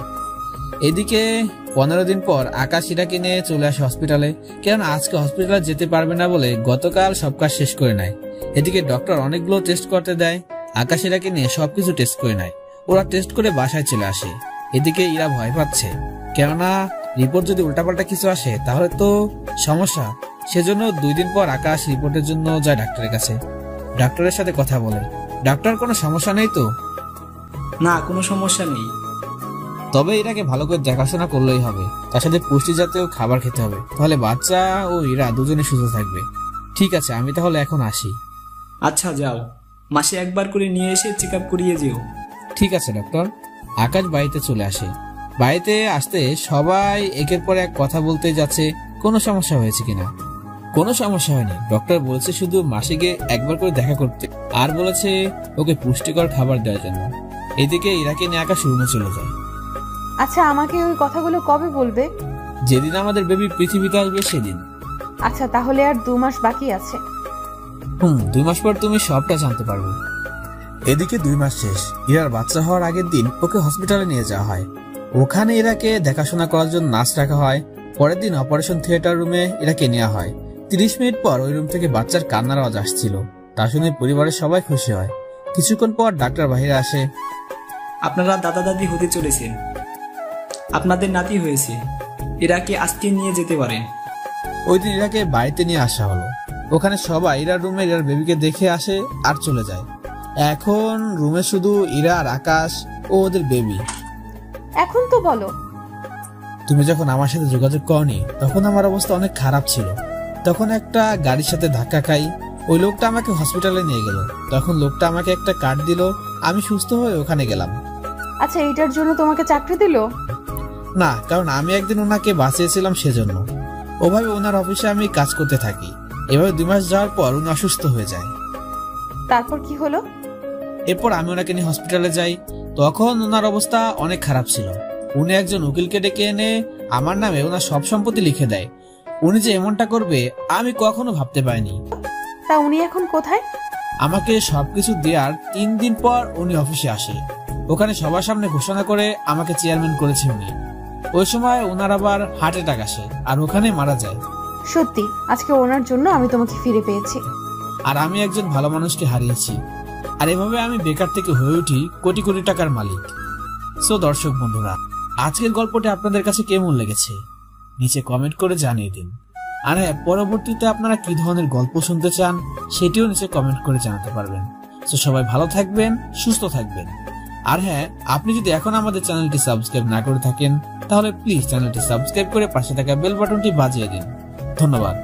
এদিকে 15 দিন পর আকাশ ইরাকে নিয়ে চলে আসে হসপিটালে। কেন আজকে হসপিটালে যেতে পারবে না বলে গতকাল সব কাজ শেষ করে নেয়। এদিকে ডক্টর অনেকগুলো টেস্ট করতে দেয়। আকাশ ইরাকে নিয়ে সবকিছু টেস্ট করে নেয়। ওরা টেস্ট করে বাসায় চলে আসে। এদিকে ইরা ভয় পাচ্ছে, কেননা রিপোর্ট যদি উল্টাপাল্টা কিছু আসে তাহলে তো সমস্যা। সেজন্য 2 দিন পর আকাশ রিপোর্টের জন্য যায় ডাক্তারের কাছে। ডাক্তারের সাথে কথা বলে। ডাক্তার, কোনো সমস্যা নেই তো? না, কোনো সমস্যা নেই। তবে এটাকে ভালো করে দেখাশোনা করলেই হবে। তার সাথে পুষ্টি জাতীয় খাবার খেতে হবে, তাহলে বাচ্চা ও এরা দুজনে সুস্থ থাকবে। ঠিক আছে, আমি তাহলে এখন আসি। আচ্ছা যাও, মাসে একবার করে নিয়ে এসে চেক আপ করিয়ে যেও। ঠিক আছে ডক্টর। আকাশ বাড়িতে চলে আসে। বাড়িতে আসতে সবাই একের পর এক কথা বলতে যাচ্ছে কোনো সমস্যা হয়েছে কিনা। কোনো সমস্যা হয়নি, ডক্টর বলেছে শুধু মাসিকে একবার করে দেখা করতে, আর বলেছে ওকে পুষ্টিকর খাবার দেওয়ার জন্য। এদিকে ইরাকে নিয়ে আকাশ রুমে চলে যায়। আচ্ছা, আমাকে ওই কথাগুলো কবে বলবে? যেদিন আমাদের বেবি পৃথিবীতে আসবে সেদিন। আচ্ছা, তাহলে আর 2 মাস বাকি আছে। 2 মাস পর তুমি সবটা জানতে পারবে। এদিকে 2 মাস শেষ। ইরার বাচ্চা হওয়ার আগের দিন ওকে হসপিটালে নিয়ে যাওয়া হয়। ওখানে ইরাকে দেখাশোনা করার জন্য নার্স রাখা হয়। পরের দিন অপারেশন থিয়েটার রুমে ইরাকে নেওয়া হয়। 30 মিনিট পর ওই রুম থেকে বাচ্চার কান্নার আওয়াজ আসছিল। তা শুনে পরিবারের সবাই খুশি হয়। কিছুক্ষণ পর ডাক্তার বাইরে আসে। আপনারা দাদা দাদি হতে চলেছেন, আপনাদের নাতি হয়েছে, ইরাকে আজকে নিয়ে যেতে পারেন। ওই দিন ইরাকে বাড়িতে নিয়ে আসা হলো। ওখানে সবাই ইরার রুমে ইরার বেবিকে দেখে আসে আর চলে যায়। এখন রুমে শুধু ইরা আর আকাশ ও ওদের বেবি। এখন তো বলো। তুমি যখন আমার সাথে যোগাযোগ করনি তখন আমার অবস্থা অনেক খারাপ ছিল। তখন একটা গাড়ির সাথে ধাক্কা খাই। ওই লোকটা আমাকে হসপিটালে নিয়ে গেল। তখন লোকটা আমাকে একটা কার্ড দিল, আমি সুস্থ হয়ে ওখানে গেলাম। আচ্ছা, এটার জন্য তোমাকে চাকরি দিল? না, কারণ আমি একদিন ওনাকে বাঁচিয়েছিলাম সেজন্য। ওভাবে ওনার অফিসে আমি কাজ করতে থাকি। এভাবে 2 মাস যাওয়ার পর উনি অসুস্থ হয়ে যায়। তারপর কি হলো? এরপর আমি ওনাকে নিয়ে হসপিটালে যাই। তখন ওনার অবস্থা অনেক খারাপ ছিল। উনি একজন উকিলকে ডেকে এনে আমার নামে ওনার সব সম্পত্তি লিখে দেয়। উনি যে এমনটা করবে আমি কখনো ভাবতে পারিনি। তা উনি এখন কোথায়? আমাকে সবকিছু দেওয়ার 3 দিন পর উনি অফিসে আসে। ওখানে সবার সামনে ঘোষণা করে আমাকে চেয়ারম্যান করেছে উনি। ওই সময় ওনার আবার হার্ট অ্যাটাক আসে আর ওখানে মারা যায়। সত্যি, আজকে ওনার জন্য আমি তোমাকে ফিরে পেয়েছি। আর আমি একজন ভালো মানুষকে হারিয়েছি। আর এভাবে আমি বেকার থেকে হয়ে উঠি কোটি কোটি টাকার মালিক। সো দর্শক বন্ধুরা, আজকের গল্পটি আপনাদের কাছে কেমন লেগেছে নিচে কমেন্ট করে জানিয়ে দিন। আর হ্যাঁ, পরবর্তীতে আপনারা কি ধরনের গল্প শুনতে চান সেটিও নিচে কমেন্ট করে জানাতে পারবেন। তো সবাই ভালো থাকবেন, সুস্থ থাকবেন। আর হ্যাঁ, আপনি যদি এখন আমাদের চ্যানেলটি সাবস্ক্রাইব না করে থাকেন তাহলে প্লিজ চ্যানেলটি সাবস্ক্রাইব করে পাশে থাকা বেল বাটনটি বাজিয়ে দিন। ধন্যবাদ।